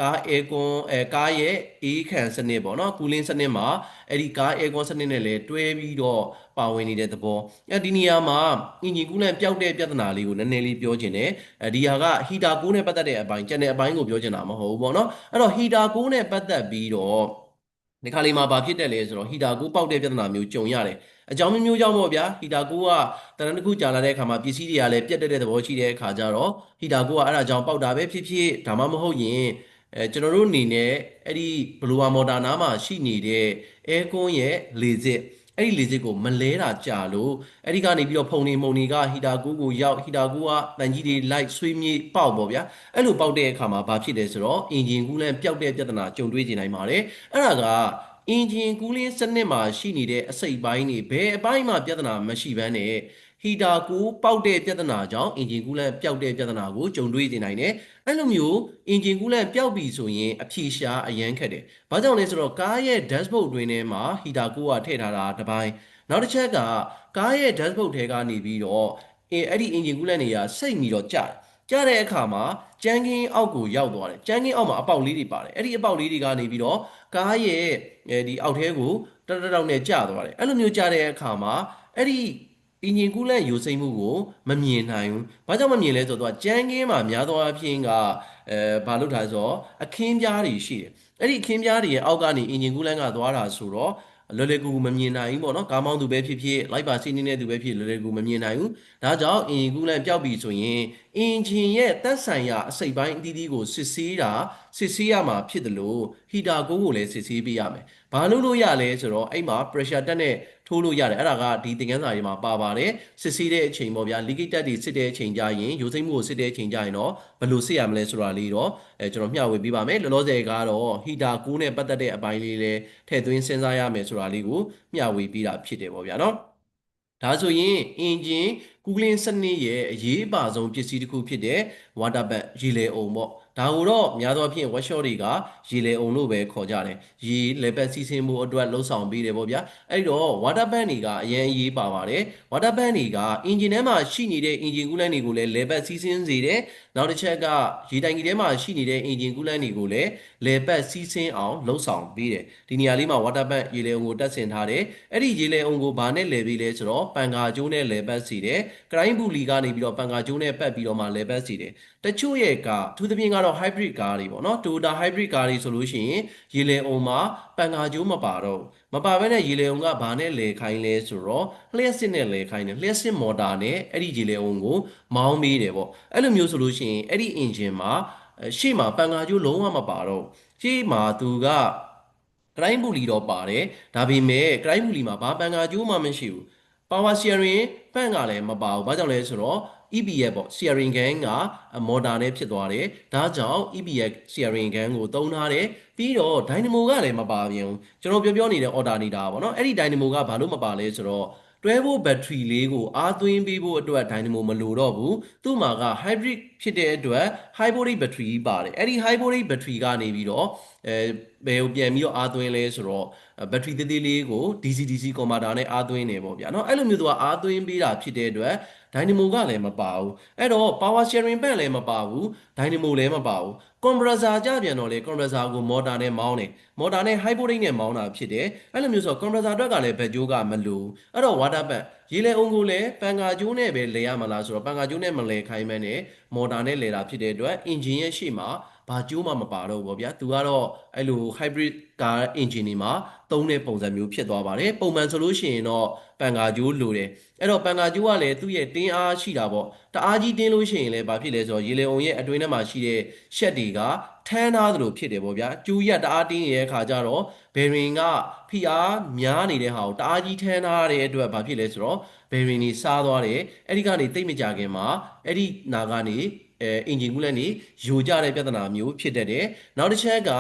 ကား aircon ကားရဲ့အေးခံစနစ်ပေါ့เนาะ cooling စနစ်မှာအဲ့ဒီကား aircon စနစ်နဲ့လည်းတွဲပြီးတော့ပါဝင်နေတဲ့သဘောဒီနေရာမှာ engine coolant ပျောက်တဲ့ပြဿနာလေးကိုနည်းနည်းလေးပြောချင်တယ်ဒီဟာက heater ကိုနဲ့ပတ်သက်တဲ့အပိုင်းကျန်တဲ့အပိုင်းကိုပြောချင်တာမဟုတ်ဘူးပေါ့เนาะအဲ့တော့ heater ကိုနဲ့ပတ်သက်ပြီးတော့ဒီခါလေးမှာဘာဖြစ်တယ်လဲဆိုတော့ဟီတာကိုပေါက်တဲ့ပြဿနာမျိုးကြုံရတယ် အကြောင်းမျိုးကြောင့်ပေါ့ဗျာဟီတာကိုကတရံတစ်ခုကြာလာတဲ့အခါမှာပစ္စည်းတွေကလည်းပြတ်တဲ့သဘောရှိတဲ့အခါကျတော့ဟီတာကိုကအဲ့ဒါကြောင့်ပေါက်တာပဲဖြစ်ဖြစ်ဒါမှမဟုတ်ရင်ကျွန်တော်တို့အနေနဲ့အဲ့ဒီဘလိုဝါမော်တာနားမှာရှိနေတဲ့အဲကွန်းရဲ့လေစစ်အဲ့ဒီလေစစ်ကိုမလဲတာကြာလို့အဲ့ဒီကနေပြီးတော့ဖုန်နေမုံတွေကဟီတာကိုရောက်ဟီတာကိုကတန်ကြီးတွေလိုက်ဆွေးမြေ့ပေါက်ပေါ့ဗျာအဲ့လိုပေါက်တဲ့အခါမှာဘာဖြစ်လဲဆိုတော့အင်ဂျင်ကူးလန့်ပျောက်တဲ့ပြဿနာကြုံတွေ့နေနိုင်ပါတယ်အဲ့ဒါကအင်ဂျင်ကူးလင်းစနစ်မှာရှိနေတဲ့အစိတ်ပိုင်းတွေဘယ်အပိုင်းမှာပြဿနာမရှိဘဲနဲ့ဟီတာကိုပေါက်တဲ့ပြဿနာကြောင့်အင်ဂျင်ကူးလန့်ပျောက်တဲ့ပြဿနာကိုကြုံတွေ့နေနိုင်တယ်အဲ့လိုမျိုးအင်ဂျင်ကူးလန့်ပျောက်ပြီဆိုရင်အဖြေရှာအရန်ခက်တယ်ဘာကြောင့်လဲဆိုတော့ကားရဲ့ dashboard တွင်ထဲမှာဟီတာကိုကထည့်ထားတာတစ်ပိုင်းနောက်တစ်ချက်ကကားရဲ့ dashboard ထဲကနေပြီးတော့အဲ့ဒီအင်ဂျင်ကူးလန့်တွေကစိတ်ပြီးတော့ကြားတဲ့အခါမှာကြမ်းကင်းအောက်ကိုရောက်သွားတယ်ကြမ်းကင်းအောက်မှာအပေါက်လေးတွေပါတယ်အဲ့ဒီအပေါက်လေးတွေကနေပြီးတော့ကားရဲ့ဒီအောက်ထဲကိုတောက်နဲ့ကျသွားတယ်အဲ့လိုမျိုးကျတဲ့အခါမှာအဲ့ဒီအင်ဂျင်ကူးလန့်ယိုစိမ့်မှုကိုမမြင်နိုင်ဘူး။ဘာကြောင့်မမြင်လဲဆိုတော့ကြမ်းကင်းမှာများသောအားဖြင့်ကဘာလို့ထားဆိုတော့အခင်းပြားတွေရှိတယ်။အဲ့ဒီအခင်းပြားတွေရဲ့အောက်ကနေအင်ဂျင်ကူးလန့်ကသွားတာဆိုတော့လွယ်ကူမမြင်နိုင်ဘူးပေါ့နော်။ကားမောင်းသူပဲဖြစ်ဖြစ်လိုက်ပါစီးနေတဲ့သူပဲဖြစ်လွယ်ကူမမြင်နိုင်ဘူး။ဒါကြောင့်အင်ဂျင်ကူးလန့်ပျောက်ပြီဆိုရင်အင်ဂျင်ရဲ့သက်ဆိုင်ရာအစိတ်ပိုင်းအသီးသီးကိုစစ်ဆေးရမှာဖြစ်တယ်လို့ဟီတာကိုလည်းစစ်ဆေးပေးရမယ်။ဘာလို့ရလဲဆိုတော့အဲ့မှာ pressure တက်နဲ့ထိုးလို့ရတယ်အဲ့ဒါကဒီသင်ခန်းစာတွေမှာပါပါတယ်စစ်ဆေးတဲ့အချိန်ပေါ့ဗျာ leakage တက်တွေစစ်တဲ့အချိန်ကြရင်ယိုစိမ့်မှုကိုစစ်တဲ့အချိန်ကြရင်တော့ဘယ်လိုစစ်ရမလဲဆိုတာလေးတော့ကျွန်တော်မျှဝေပေးပါမယ်လောလောဆယ်ကတော့ဟီတာကိုနဲ့ပတ်သက်တဲ့အပိုင်းလေးလည်းထည့်သွင်းစဉ်းစားရမယ်ဆိုတာလေးကိုမျှဝေပေးတာဖြစ်တယ်ပေါ့ဗျာနော်ဒါဆိုရင်အင်ဂျင်ကူးလင်းစနစ်ရဲ့အရေးအပါဆုံးပစ္စည်းတစ်ခုဖြစ်တဲ့ water pump ရေလေအုံပေါ့ဒါကိုတော့များသောအားဖြင့် workshop တွေကရေလေအုံလို့ပဲခေါ်ကြတယ်ရေလေပတ်စီးဆင်းမှုအတွက်လှုပ်ဆောင်ပေးတယ်ပေါ့ဗျာအဲ့တော့ water pump တွေကအရင်အရေးပါပါတယ် water pump တွေကအင်ဂျင်ထဲမှာရှိနေတဲ့အင်ဂျင်ကူးလန့်တွေကိုလည်းလေပတ်စီးဆင်းစေတယ်နောက်တစ်ချက်ကရေတိုင်ကြီးထဲမှာရှိနေတဲ့အင်ဂျင်ကူးလန့်တွေကိုလည်းလေပတ်စီးဆင်းအောင်လှုပ်ဆောင်ပေးတယ်ဒီနေရာလေးမှာ water pump ရေလေအုံကိုတက်ဆင်ထားတယ်အဲ့ဒီရေလေအုံကိုဘာနဲ့လဲပေးလဲဆိုတော့ပန်ကာကျိုးနဲ့လေပတ်စီတယ်ကရိုင်းဘူလီကနေပြီးတော့ပန်ကာကျိုးနဲ့ပတ်ပြီးတော့မှလေပတ်စီတယ်တချို့ရဲ့ကားသူသဖြင့်ကတော့ hybrid ကားတွေပေါ့နော် Toyota hybrid ကားတွေဆိုလို့ရှိရင်ရေလေအုံမှာပန်ကာကျိုးမပါတော့မပါဘဲနဲ့ရေလေအုံကဘာနဲ့လဲခိုင်းလဲဆိုတော့လျှက်စစ်နဲ့လဲခိုင်းတယ်လျှက်စစ်မော်တာနဲ့အဲ့ဒီရေလေအုံကိုမောင်းပေးတယ်ပေါ့အဲ့လိုမျိုးဆိုလို့ရှိရင်အဲ့ဒီ engine မှာရှေ့မှာပန်ကာကျိုးလုံးဝမပါတော့ရှေ့မှာသူကကရိုင်းဘူလီတော့ပါတယ်ဒါပေမဲ့ကရိုင်းဘူလီမှာဘာပန်ကာကျိုးမှမရှိဘူး power steering ပန့်ကလည်းမပါဘူးဘာကြောင့်လဲဆိုတော့ EBF ပေါ့ steering gun ကမော်တာနဲ့ဖြစ်သွားတယ်ဒါကြောင့် EBF steering gun ကိုသုံးထားတယ်ပြီးတော့ dynamo ကလည်းမပါပြန်ဘူးကျွန်တော်ပြောနေတဲ့ alternator ပေါ့နော်အဲ့ဒီ dynamo ကဘာလို့မပါလဲဆိုတော့တွဲဖို့ဘက်ထရီလေးကိုအားသွင်းပေးဖို့အတွက် dynamo မလိုတော့ဘူးသူ့မှာက hybrid ဖြစ်တဲ့အတွက် hybrid battery ပါတယ်အဲ့ဒီ hybrid battery ကနေပြီးတော့ဘယ်ကိုပြန်ပြီးတော့အားသွင်းလဲဆိုတော့ဘက်ထရီသေးသေးလေးကို DC converter နဲ့အားသွင်းနေပေါ့ဗျာเนาะအဲ့လိုမျိုးသူကအားသွင်းပေးတာဖြစ်တဲ့အတွက် dynamo ကလည်းမပါဘူးအဲ့တော့ power steering pump လည်းမပါဘူး dynamo လည်းမပါဘူး compressor ကြပြန်တော့လေ compressor ကို motor နဲ့မောင်းတယ် motor နဲ့ hybrid နဲ့မောင်းတာဖြစ်တယ်အဲ့လိုမျိုးဆိုတော့ compressor အတွက်ကလည်းဘက်ကျိုးကမလိုအဲ့တော့ water pump ရေလေအုံကိုလည်းပန်ကာကျိုးနဲ့ပဲလဲရမှာလားဆိုတော့ပန်ကာကျိုးနဲ့မလဲခိုင်းမဲနဲ့ motor နဲ့လဲတာဖြစ်တဲ့အတွက် engine ရဲ့ရှေ့မှာဘာကျိုးမှမပါတော့ဘူးဗျာသူကတော့အဲ့လို hybrid car engine တွေမှာသုံးတဲ့ပုံစံမျိုးဖြစ်သွားပါတယ်ပုံမှန်ဆိုလို့ရှိရင်တော့ပန်ကာကျိုးလိုတယ်အဲ့တော့ပန်ကာကျိုးကလည်းသူ့ရဲ့တင်းအားရှိတာပေါ့တအားကြီးတင်းလို့ရှိရင်လည်းဘာဖြစ်လဲဆိုတော့ရေလေအုံရဲ့အတွင်းထဲမှာရှိတဲ့ရှက်တွေကထမ်းထားသလိုဖြစ်တယ်ပေါ့ဗျာကျူးရက်တအားတင်းရဲ့အခါကျတော့ဘယ်ရင်ကဖိအားများနေတဲ့ဟာကိုတအားကြီးထမ်းထားတဲ့အတွက်ဘာဖြစ်လဲဆိုတော့ဘယ်ရင်တွေစားသွားတယ်အဲ့ဒီကနေတိတ်မကြခင်မှာအဲ့ဒီနာကနေအင်ဂျင်ကူးလန့်နေယိုကျတဲ့ပြဿနာမျိုးဖြစ်တတ်တယ်နောက်တစ်ချက်ကအ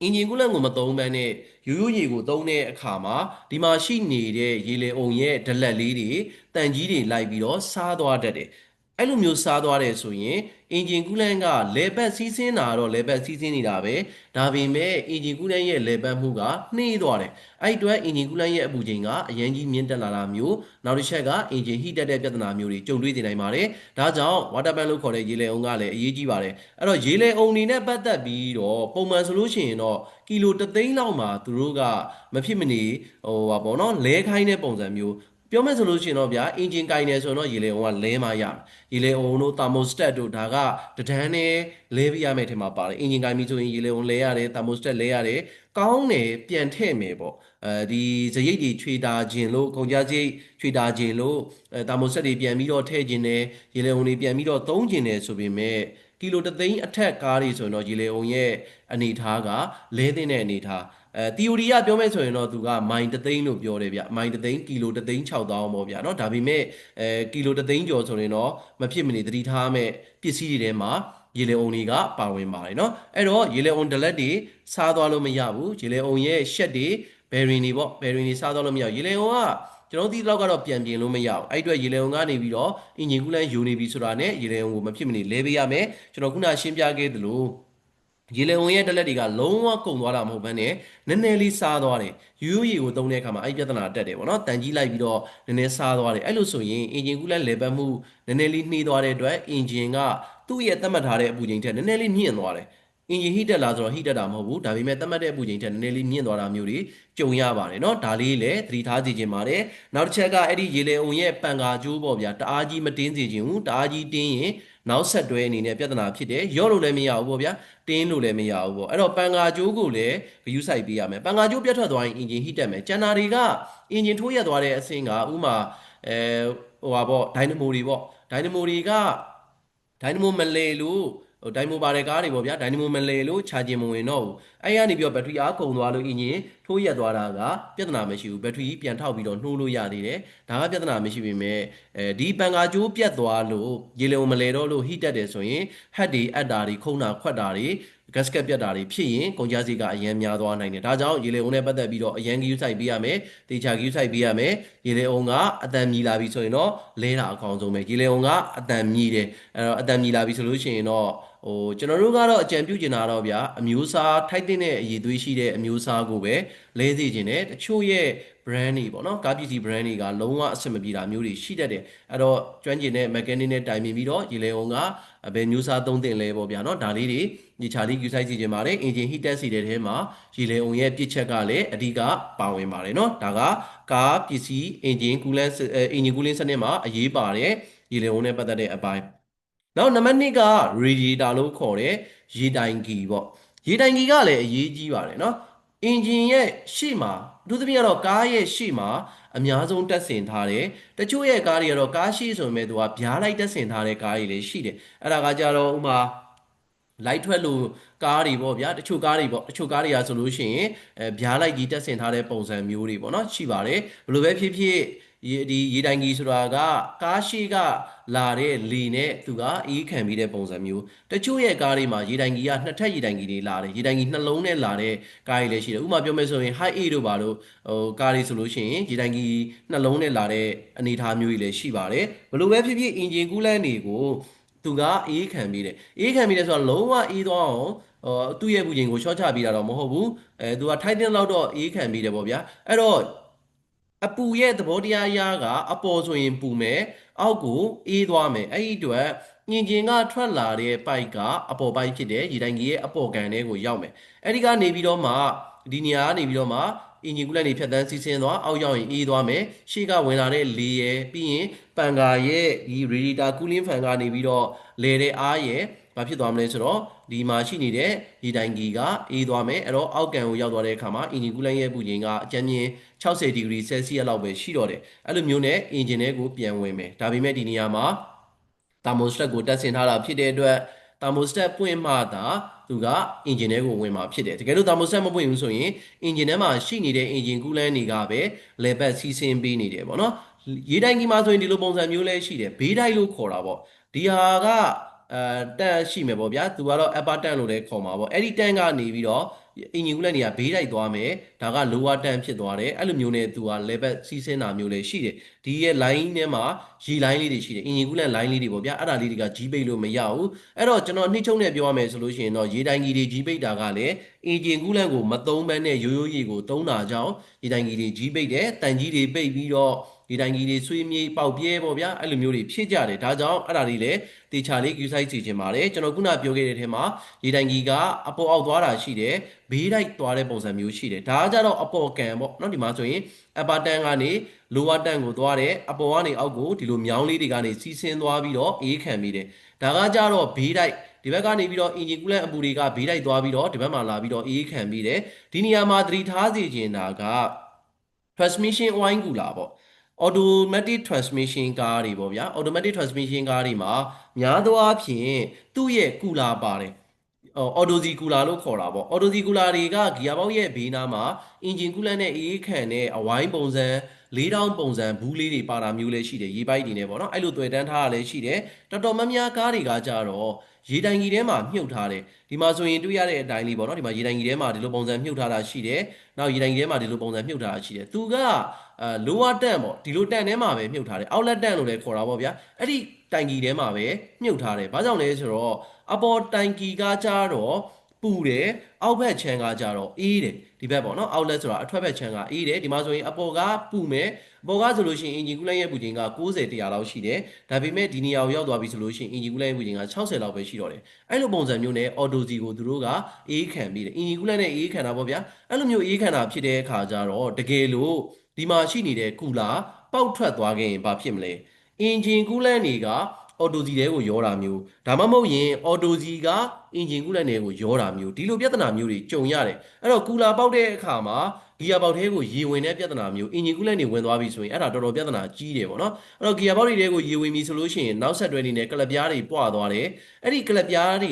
င်ဂျင်ကူးလန့်ကိုမသုံးဘဲနဲ့ရိုးရေကိုသုံးတဲ့အခါမှာဒီမှာရှိနေတဲ့ရေလေအုံရဲ့ဒလက်လေးတွေတန်ကြီးတွေလိုက်ပြီးတော့စားသွားတတ်တယ်အဲ့လိုမျိုးစားသွားတယ်ဆိုရင်အင်ဂျင်ကူးလန့်ကလေပတ်စီးဆင်းတာတော့လေပတ်စီးဆင်းနေတာပဲဒါပေမဲ့အင်ဂျင်ကူးလန့်ရဲ့လေပတ်မှုကနှေးသွားတယ်အဲ့အတွက်အင်ဂျင်ကူးလန့်ရဲ့အပူချိန်ကအရင်ကြီးမြင့်တက်လာတာမျိုးနောက်တစ်ချက်ကအင်ဂျင်ဟီတက်တဲ့ပြဿနာမျိုးတွေကြုံတွေ့နေနိုင်ပါတယ်ဒါကြောင့် water pump လို့ခေါ်တဲ့ရေလေအုံကလည်းအရေးကြီးပါတယ်အဲ့တော့ရေလေအုံနေနဲ့ပတ်သက်ပြီးတော့ပုံမှန်ဆိုလို့ရှိရင်တော့ကီလို3သိန်းလောက်မှာသူတို့ကမဖြစ်မနေဟာပေါ့နော်လဲခိုင်းတဲ့ပုံစံမျိုးပြောမယ်ဆိုလို့ရှိရင်တော့ဗျာအင်ဂျင်ကိုင်နေဆိုတော့ရေလေအုံကလဲမှရတယ်ရေလေအုံတို့ thermostat တို့ဒါကတဒန်းနဲ့လဲပြရမယ်ထင်မှာပါတယ်အင်ဂျင်ကိုင်ပြီဆိုရင်ရေလေအုံလဲရတယ် thermostat လဲရတယ် ကောင်းတယ်ပြန်ထည့်မယ်ပေါ့ဒီစရိတ်တွေခြွေတာခြင်းလို့ကုန်ကြစရိတ်ခြွေတာခြင်းလို့တာမိုဆက်တွေပြန်ပြီးတော့ထည့်ခြင်းနဲ့ရေလေုံတွေပြန်ပြီးတော့သုံးခြင်းနဲ့ဆိုပေမဲ့ကီလိုတစ်သိန်းအထက်ကားတွေဆိုရင်တော့ရေလေုံရဲ့အနေထားကလဲတဲ့အနေထားတီယိုရီကပြောမယ်ဆိုရင်တော့သူကမိုင်တစ်သိန်းလို့ပြောတယ်ဗျမိုင်တစ်သိန်းကီလိုတစ်သိန်း6000ပေါ့ဗျာเนาะဒါပေမဲ့ကီလိုတစ်သိန်းကျော်ဆိုရင်တော့မဖြစ်မနေသတိထားမဲ့ပစ္စည်းတွေထဲမှာရေလေအုံတွေကပါဝင်ပါတယ်เนาะအဲ့တော့ရေလေအုံဒလက်တွေစားသွားလို့မရဘူးရေလေအုံရဲ့ရှက်တွေဘယ်ရင်တွေပေါ့ဘယ်ရင်တွေစားသွားလို့မရဘူးရေလေအုံကကျွန်တော်သိတော့ကတော့ပြန်ပြင်လို့မရဘူးအဲ့အတွက်ရေလေုံကနေပြီးတော့အင်ဂျင်ကူးလန်းယူနေပြီဆိုတာနဲ့ရေလေုံကိုမဖြစ်မနေလဲပေးရမယ်ကျွန်တော်ခုနရှင်းပြခဲ့သလိုရေလေုံရဲ့တလက်တွေကလုံးဝကုန်သွားတာမဟုတ်ဘဲနဲ့နည်းနည်းလေးစားသွားတယ်ရိုးရိုးရေကိုသုံးတဲ့အခါမှာအဲ့ပြဿနာတက်တယ်ပေါ့နော်တန်ကြီးလိုက်ပြီးတော့နည်းနည်းစားသွားတယ်အဲ့လိုဆိုရင်အင်ဂျင်ကူးလန်းလဲပတ်မှုနည်းနည်းလေးနှေးသွားတဲ့အတွက်အင်ဂျင်ကသူ့ရဲ့သတ်မှတ်ထားတဲ့အပူချိန်ထက်နည်းနည်းလေးမြင့်သွားတယ်အင်ဂျင်ဟီတက်လာဆိုတော့ဟီတက်တာမဟုတ်ဘူးဒါပေမဲ့သတ်မှတ်တဲ့အပူချိန်ထက်နည်းနည်းလေးမြင့်သွားတာမျိုးတွေကြုံရပါတယ်เนาะဒါလေးလည်းသတိထားကြည့်ခြင်းပါတယ်နောက်တစ်ချက်ကအဲ့ဒီရေလေအုံရဲ့ပန်ကာကျိုးပေါ့ဗျာတအားကြီးမတင်းစေခြင်းဘူးတအားကြီးတင်းရင်နောက်ဆက်တွဲအနေနဲ့ပြဿနာဖြစ်တယ်ရော့လို့လည်းမရဘူးပေါ့ဗျာတင်းလို့လည်းမရဘူးပေါ့အဲ့တော့ပန်ကာကျိုးကိုလည်းဂရုစိုက်ပေးရမယ်ပန်ကာကျိုးပြတ်ထွက်သွားရင်အင်ဂျင်ဟီတက်မယ်ကျန်တာတွေကအင်ဂျင်ထိုးရက်သွားတဲ့အဆင့်ကဥမာဟိုပါပေါ့ဒိုင်နမိုတွေပေါ့ဒိုင်နမိုတွေကဒိုင်နမိုမလဲလို့ဒိုင်မိုပါတဲ့ကားတွေပေါ့ဗျာဒိုင်နမိုမလဲလို့ချာဂျင်မဝင်တော့ဘူးအဲ့ရနေပြီးတော့ဘက်ထရီအားကုန်သွားလို့အင်ဂျင်ထိုးရက်သွားတာကပြဿနာမရှိဘူးဘက်ထရီပြန်ထောက်ပြီးတော့နှိုးလို့ရသေးတယ်ဒါကပြဿနာမရှိပေမဲ့ဒီပန်ကာကျိုးပြတ်သွားလို့ရေလုံမလဲတော့လို့ဟီတက်တယ်ဆိုရင်ဟက်တွေအက်တာတွေခုံတာခွက်တာတွေဂတ်စကက်ပြတ်တာတွေဖြစ်ရင်ကုန်ကျစရိတ်ကအရန်များသွားနိုင်တယ်ဒါကြောင့်ရေလေအုံနဲ့ပတ်သက်ပြီးတော့အရန်ကြီးစိုက်ပေးရမယ်တေချာကြီးစိုက်ပေးရမယ်ရေလေအုံကအတန်မြည်လာပြီဆိုရင်တော့လဲတာအကောင်းဆုံးပဲရေလေအုံကအတန်မြည်တယ်အဲ့တော့အတန်မြည်လာပြီဆိုလို့ရှိရင်တော့ကျွန်တော်တို့ကတော့အကြံပြုချင်တာတော့ဗျာအမျိုးအစားထိုက်တဲ့အရည်သွေးရှိတဲ့အမျိုးအစားကိုပဲလဲစေချင်တယ်တချို့ရဲ့ brand တွေပေါ့နော်ကားပစ္စည်း brand တွေကလုံးဝအဆင်မပြေတာမျိုးတွေရှိတတ်တယ်အဲ့တော့ကျွမ်းကျင်တဲ့ mechanic နဲ့တိုင်ပင်ပြီးတော့ရေလေအုံကဘယ်မျိုးစားသုံးသင့်လဲပေါ့ဗျာနော်ဒါလေးတွေဒီချာလေးယူဆိုင်စီခြင်းပါတယ် engine heat တက်စီတဲ့ထဲမှာရေလေအုံရဲ့ပြစ်ချက်ကလည်းအဓိကပါဝင်ပါတယ်နော်ဒါကကားပစ္စည်း engine coolant engine cooling စနစ်မှာအရေးပါတယ်ရေလေအုံနဲ့ပတ်သက်တဲ့အပိုင်းနောက်နံပါတ်2က radiator လို့ခေါ်တဲ့ရေတိုင်ကီပေါ့ရေတိုင်ကီကလည်းအရေးကြီးပါတယ်နော်အင်ဂျင်ရဲ့ရှေ့မှာအထူးသဖြင့်ကတော့ကားရဲ့ရှေ့မှာအများဆုံးတက်ဆင်ထားတယ်တချို့ရဲ့ကားတွေကတော့ကားရှေ့ဆိုပေမဲ့သူကဗျားလိုက်တက်ဆင်ထားတဲ့ကားတွေလည်းရှိတယ်အဲ့ဒါကကြတော့ဥမာလိုက်ထွက်လို့ကားတွေပေါ့ဗျာတချို့ကားတွေပေါ့တချို့ကားတွေကဆိုလို့ရှိရင်ဗျားလိုက်ကြီးတက်ဆင်ထားတဲ့ပုံစံမျိုးတွေပေါ့နော်ရှိပါတယ်ဘယ်လိုပဲဖြစ်ဖြစ်ဒီရေတိုင်ကြီးဆိုတာကကားရှိကလာတဲ့လေနဲ့သူကအေးခံပြီးတဲ့ပုံစံမျိုးတချို့ရဲ့ကားတွေမှာရေတိုင်ကြီးကနှစ်ထပ်ရေတိုင်ကြီးတွေလာတယ်ရေတိုင်ကြီးနှလုံးနဲ့လာတဲ့ကားတွေလည်းရှိတယ်ဥပမာပြောမယ်ဆိုရင် high 8တို့ပါလို့ကားတွေဆိုလို့ရှိရင်ရေတိုင်ကြီးနှလုံးနဲ့လာတဲ့အနေအထားမျိုးတွေလည်းရှိပါတယ်ဘယ်လိုပဲဖြစ်ဖြစ်အင်ဂျင်ကူးလန့်တွေကိုသူကအေးခံပြီးတယ်အေးခံပြီးတယ်ဆိုတော့လုံးဝအေးသွားအောင်သူ့ရဲ့ပူချိန်ကိုရှော့ချပြီးတာတော့မဟုတ်ဘူးသူကထိုက်တဲ့လောက်တော့အေးခံပြီးတယ်ပေါ့ဗျာအဲ့တော့အပူရဲ့သဘောတရားအရကအပေါ်ဆိုရင်ပူမယ်အောက်ကိုအေးသွားမယ်အဲ့ဒီအတွက်ညင်ကျင်ကထွက်လာတဲ့ပိုက်ကအပေါ်ပိုက်ဖြစ်တဲ့ရေတိုင်ကြီးရဲ့အပေါ်ကန်ထဲကိုရောက်မယ်အဲ့ဒီကနေပြီးတော့မှဒီနေရာကနေပြီးတော့မှအင်ဂျင်ကူလန့်တွေဖြတ်တန်းစီးဆင်းသွားအောက်ရောက်ရင်အေးသွားမယ်ရှေ့ကဝင်လာတဲ့လေရယ်ပြီးရင်ပန်ကာရဲ့ဒီ radiator cooling fan ကနေပြီးတော့လေတဲ့အားရယ်ဘာဖြစ်သွားမလဲဆိုတော့ဒီမှာရှိနေတဲ့ရေတိုင်ကြီးကအေးသွားမယ်အဲ့တော့အောက်ကန်ကိုရောက်သွားတဲ့အခါမှာအင်ဂျင်ကူလန့်ရဲ့ပူချိန်ကအကြမ်းမြင်60ဒီဂရီဆယ်စီယပ်လောက်ပဲရှိတော့တယ်အဲ့လိုမျိုးနဲ့အင်ဂျင်ထဲကိုပြန်ဝင်မယ်ဒါပေမဲ့ဒီနေရာမှာသာမိုစတက်ကိုတက်ဆင်ထားတာဖြစ်တဲ့အတွက်သာမိုစတက်ပွင့်မှသာသူကအင်ဂျင်ထဲကိုဝင်မှာဖြစ်တယ်တကယ်လို့သာမိုစတက်မပွင့်ဘူးဆိုရင်အင်ဂျင်ထဲမှာရှိနေတဲ့အင်ဂျင်ကူလန်းတွေကပဲလေပတ်စီးဆင်းပေးနေတယ်ပေါ့နော်ရေတိုင်ကြီးမှာဆိုရင်ဒီလိုပုံစံမျိုးလဲရှိတယ်ဘေးတိုက်လို့ခေါ်တာပေါ့ဒီဟာကတန်ရှိမယ်ပေါ့ဗျာသူကတော့ upper တန်လို့လည်းခေါ်မှာပေါ့အဲ့ဒီတန်ကနေပြီးတော့အင်ဂျင်ကူလန့်တွေကဘေးတိုက်သွားမယ်ဒါက lower တန်ဖြစ်သွားတယ်အဲ့လိုမျိုးနဲ့သူက level စီးဆင်းတာမျိုးလည်းရှိတယ်ဒီရဲ့ line ထဲမှာရေ line လေးတွေရှိတယ်အင်ဂျင်ကူလန့် line လေးတွေပေါ့ဗျာအဲ့ဒါလေးတွေကကြီးပိတ်လို့မရဘူးအဲ့တော့ကျွန်တော်နှိမ့်ချုံနဲ့ပြောရမယ်ဆိုလို့ရှိရင်တော့ရေတိုင်ကြီးတွေကြီးပိတ်တာကလည်းအင်ဂျင်ကူလန့်ကိုမသုံးဘဲနဲ့ရိုးရိုးရေကိုသုံးတာကြောင့်ရေတိုင်ကြီးတွေကြီးပိတ်တယ်တန်ကြီးတွေပိတ်ပြီးတော့ ရေတိုင်ကြီးတွေဆွေးမြေးပေါက်ပြဲပေါ့ဗျာအဲ့လိုမျိုးတွေဖြစ်ကြတယ်ဒါကြောင့်အဲ့ဒါတွေလည်းတေချာလေး view site စီခြင်းပါတယ်ကျွန်တော်ခုနပြောခဲ့တဲ့ထဲမှာရေတိုင်ကြီးကအပေါ်အောက်သွားတာရှိတယ်ဘေးတိုက်သွားတဲ့ပုံစံမျိုးရှိတယ်ဒါကကြတော့အပေါ်ကန်ပေါ့နော်ဒီမှာဆိုရင် upper တန်းကနေ lower တန်းကိုသွားတယ်အပေါ်ကနေအောက်ကိုဒီလိုမြောင်းလေးတွေကနေစီးဆင်းသွားပြီးတော့အေးခံပြီးတယ်ဒါကကြတော့ဘေးတိုက်ဒီဘက်ကနေပြီးတော့ engine coolant အပူတွေကဘေးတိုက်သွားပြီးတော့ဒီဘက်မှာလာပြီးတော့အေးခံပြီးတယ်ဒီနေရာမှာသတိထားစေချင်တာက transmission oil cooler ပေါ့ automatic transmission ကားတွေပေါ့ဗျာ automatic transmission ကားတွေမှာများသောအားဖြင့်သူ့ရဲ့ကူလာပါတယ်အော်တိုစီကူလာလို့ခေါ်တာပေါ့အော်တိုစီကူလာတွေကဂီယာဘောက်ရဲ့ဘေးနားမှာအင်ဂျင်ကူလန့်နဲ့အေးခံတဲ့အဝိုင်းပုံစံ4000ပုံစံဘူးလေးတွေပါတာမျိုးလည်းရှိတယ်ရေပိုက်တွေနဲ့ပေါ့နော်အဲ့လိုတွေ့တန်းထားရလည်းရှိတယ်တော်တော်များများကားတွေကကြတော့ရေတိုင်ကြီးထဲမှာမြုပ်ထားတယ်ဒီမှာဆိုရင်တွေ့ရတဲ့အတိုင်းလေးပေါ့နော်ဒီမှာရေတိုင်ကြီးထဲမှာဒီလိုပုံစံမြုပ်ထားတာရှိတယ်နောက်ရေတိုင်ကြီးထဲမှာဒီလိုပုံစံမြုပ်ထားတာရှိတယ်သူကlower တန့်ပေါ့ဒီလိုတန့်ထဲမှာပဲမြုပ်ထားတယ် outlet တန့်လို့လည်းခေါ်တာပေါ့ဗျာအဲ့ဒီတိုင်ကြီးထဲမှာပဲမြုပ်ထားတယ်ဘာကြောင့်လဲဆိုတော့အပေါ်တိုင်ကြီးကကြတော့ပူတယ်အောက်ဘက်ချမ်းကကြတော့အေးတယ်ဒီဘက်ပေါ့နော် outlet ဆိုတာအထွက်ဘက်ချမ်းကအေးတယ်ဒီမှာဆိုရင်အပေါ်ကပူမယ်အပေါ်ကဆိုလို့ရှိရင်အင်ဂျင်ကူလန့်ရဲ့ပူချိန်က90 100လောက်ရှိတယ်ဒါပေမဲ့ဒီနေရာကိုရောက်သွားပြီဆိုလို့ရှိရင်အင်ဂျင်ကူလန့်ရဲ့ပူချိန်က60လောက်ပဲရှိတော့တယ်အဲ့လိုပုံစံမျိုးနဲ့ auto Z ကိုသူတို့ကအေးခံပြီးတယ်အင်ဂျင်ကူလန့်နဲ့အေးခံတာပေါ့ဗျာအဲ့လိုမျိုးအေးခံတာဖြစ်တဲ့အခါကျတော့တကယ်လို့ဒီမှာရှိနေတဲ့ကူလာပေါက်ထွက်သွားခဲ့ရင်ဘာဖြစ်မလဲအင်ဂျင်ကူလန့်တွေကအော်တိုစီတွေကိုရောတာမျိုးဒါမှမဟုတ်ရင်အော်တိုစီကအင်ဂျင်ကူလန့်တွေကိုရောတာမျိုးဒီလိုပြဿနာမျိုးတွေကြုံရတယ်အဲ့တော့ကူလာပေါက်တဲ့အခါမှာဂီယာပေါက်ထဲကိုရေဝင်တဲ့ပြဿနာမျိုးအင်ဂျင်ကူလန့်တွေဝင်သွားပြီဆိုရင်အဲ့ဒါတော်တော်ပြဿနာကြီးတယ်ပေါ့နော်အဲ့တော့ဂီယာပေါက်တွေကိုရေဝင်ပြီဆိုလို့ရှိရင်နောက်ဆက်တွဲနေနဲ့ကလပ်ပြားတွေပွားသွားတယ်အဲ့ဒီကလပ်ပြားတွေက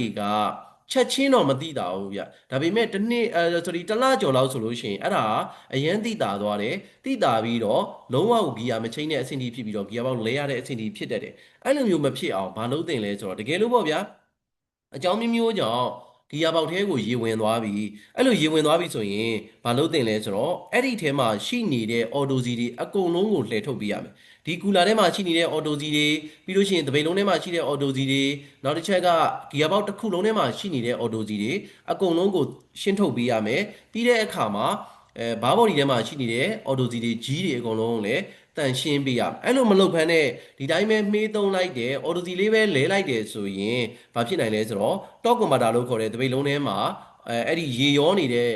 ချက်ချင်းတော့မသိတာဘူးဗျဒါပေမဲ့တစ်လကျော်လောက်ဆိုလို့ရှိရင်အဲ့ဒါအရန်သိတာသွားတယ်သိတာပြီးတော့လုံးဝဂီယာမချိန်တဲ့အဆင့်ကြီးဖြစ်ပြီးတော့ဂီယာပေါက်လဲရတဲ့အဆင့်ကြီးဖြစ်တတ်တယ်အဲ့လိုမျိုးမဖြစ်အောင်မလုပ်သင့်လဲဆိုတော့တကယ်လို့ပေါ့ဗျာအကြောင်းမျိုးကြောင့်ဂီယာပေါက်ထဲကိုရေဝင်သွားပြီအဲ့လိုရေဝင်သွားပြီဆိုရင်မလုပ်သင့်လဲဆိုတော့အဲ့ဒီထဲမှာရှိနေတဲ့အော်တိုစီတွေအကုန်လုံးကိုလှည့်ထုတ်ပေးရမယ်ဒီကူလာထဲမှာရှိနေတဲ့အော်တိုစီတွေပြီးလို့ရှိရင်တပိတ်လုံးထဲမှာရှိတဲ့အော်တိုစီတွေနောက်တစ်ချက်ကဂီယာပေါက်တစ်ခုလုံးထဲမှာရှိနေတဲ့အော်တိုစီတွေအကုန်လုံးကိုရှင်းထုတ်ပေးရမယ်ပြီးတဲ့အခါမှာဘားဘော်ဒီထဲမှာရှိနေတဲ့အော်တိုစီတွေကြီးတွေအကုန်လုံးကိုလည်းတန်ရှင်းပေးရမယ်အဲ့လိုမလုပ်ဖမ်းနဲ့ဒီတိုင်းပဲမှေးသုံးလိုက်တယ်အော်တိုစီလေးပဲလဲလိုက်တယ်ဆိုရင်ဘာဖြစ်နိုင်လဲဆိုတော့ top converter လို့ခေါ်တဲ့တပိတ်လုံးထဲမှာအဲ့ဒီရေရောနေတဲ့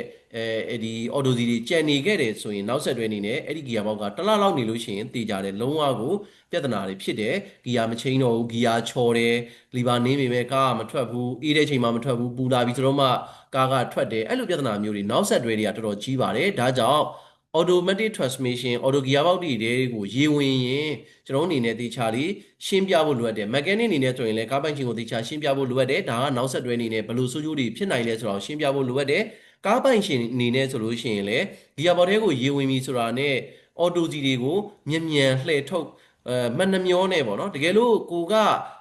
ဒီအော်တိုစီတွေကြံနေခဲ့တယ်ဆိုရင်နောက်ဆက်တွဲအနေနဲ့အဲ့ဒီဂီယာဘောက်ကတစ်လလောက်နေလို့ရှိရင်တည်ကြတယ်လုံးဝကိုပြဿနာတွေဖြစ်တယ်ဂီယာမချင်းတော့ဘူးဂီယာချော်တယ်လီဗာနင်းပေမဲ့ကားကမထွက်ဘူးအေးတဲ့ချိန်မှာမထွက်ဘူးပူလာပြီဆိုတော့မှကားကထွက်တယ်အဲ့လိုပြဿနာမျိုးတွေနောက်ဆက်တွဲတွေကတော်တော်ကြီးပါတယ်ဒါကြောင့် automatic transmission auto gear box တွေကိုရေဝင်ရင်ကျွန်တော်အနေနဲ့တေချာလေးရှင်းပြဖို့လိုအပ်တယ် mechanic အနေနဲ့ဆိုရင်လည်းကားပိုင်ရှင်ကိုတေချာရှင်းပြဖို့လိုအပ်တယ်ဒါကနောက်ဆက်တွဲအနေနဲ့ဘယ်လိုဆိုးကျိုးတွေဖြစ်နိုင်လဲဆိုတော့ရှင်းပြဖို့လိုအပ်တယ်ကားပိုင်ရှင်အနေနဲ့ဆိုလို့ရှိရင်လည်း gear box တွေကိုရေဝင်ပြီဆိုတာနဲ့ auto စီတွေကိုမြန်မြန်လှည့်ထုတ်မှတ်နှမျောနဲ့ပေါ့နော်တကယ်လို့ကိုက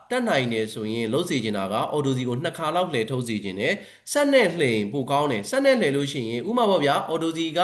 တက်နိုင်တယ်ဆိုရင်လှုပ်စေချင်တာကအော်တိုစီကို2ခါလောက်လှည့်ထုတ်စေချင်တယ်ဆက်နဲ့လှည့်ရင်ပိုကောင်းတယ်ဆက်နဲ့လှည့်လို့ရှိရင်ဥမာပေါ့ဗျာအော်တိုစီက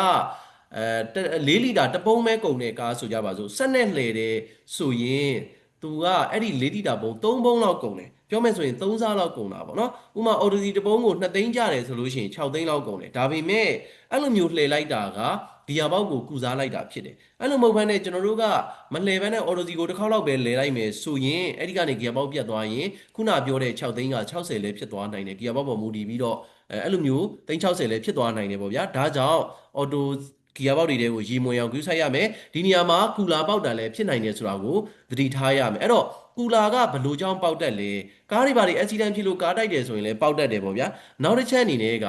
4 လီတာတပုံးပဲကုန်တဲ့ကားဆိုကြပါစို့ဆက်နဲ့လှည့်တယ်ဆိုရင်သူကအဲ့ဒီ4 လီတာပုံ3ပုံးလောက်ကုန်တယ်ပြောမယ်ဆိုရင်3စားလောက်ကုန်တာပေါ့နော်ဥမာအော်တိုစီတပုံးကို2သိန်းကျတယ်ဆိုလို့ရှိရင်6သိန်းလောက်ကုန်တယ်ဒါပေမဲ့အဲ့လိုမျိုးလှည့်လိုက်တာကဒီယာပေါက်ကိုကုစားလိုက်တာဖြစ်တယ်အဲ့လိုမဟုတ်ဘဲနဲ့ကျွန်တော်တို့ကမလှည့်ဘဲနဲ့အော်တိုစီကိုတစ်ခေါက်လောက်ပဲလှည့်လိုက်မယ်ဆိုရင်အဲ့ဒီကနေဂီယာပေါက်ပြတ်သွားရင်ခုနပြောတဲ့6သိန်းက60လည်းဖြစ်သွားနိုင်တယ်ဂီယာပေါက်ပေါ်မူတည်ပြီးတော့အဲ့လိုမျိုး360လည်းဖြစ်သွားနိုင်တယ်ပေါ့ဗျာဒါကြောင့်အော်တိုဂီယာပေါက်တွေကိုရေမွန်အောင်ကူးဆိုင်ရမယ်ဒီနေရာမှာကူလာပေါက်တာလည်းဖြစ်နိုင်တယ်ဆိုတာကိုသတိထားရမယ်အဲ့တော့ကူလာကဘလို့ကြောင့်ပေါက်တက်လဲကားတွေဘာတွေ accident ဖြစ်လို့ကားတိုက်တယ်ဆိုရင်လည်းပေါက်တက်တယ်ပေါ့ဗျာနောက်တစ်ချက်အနေနဲ့က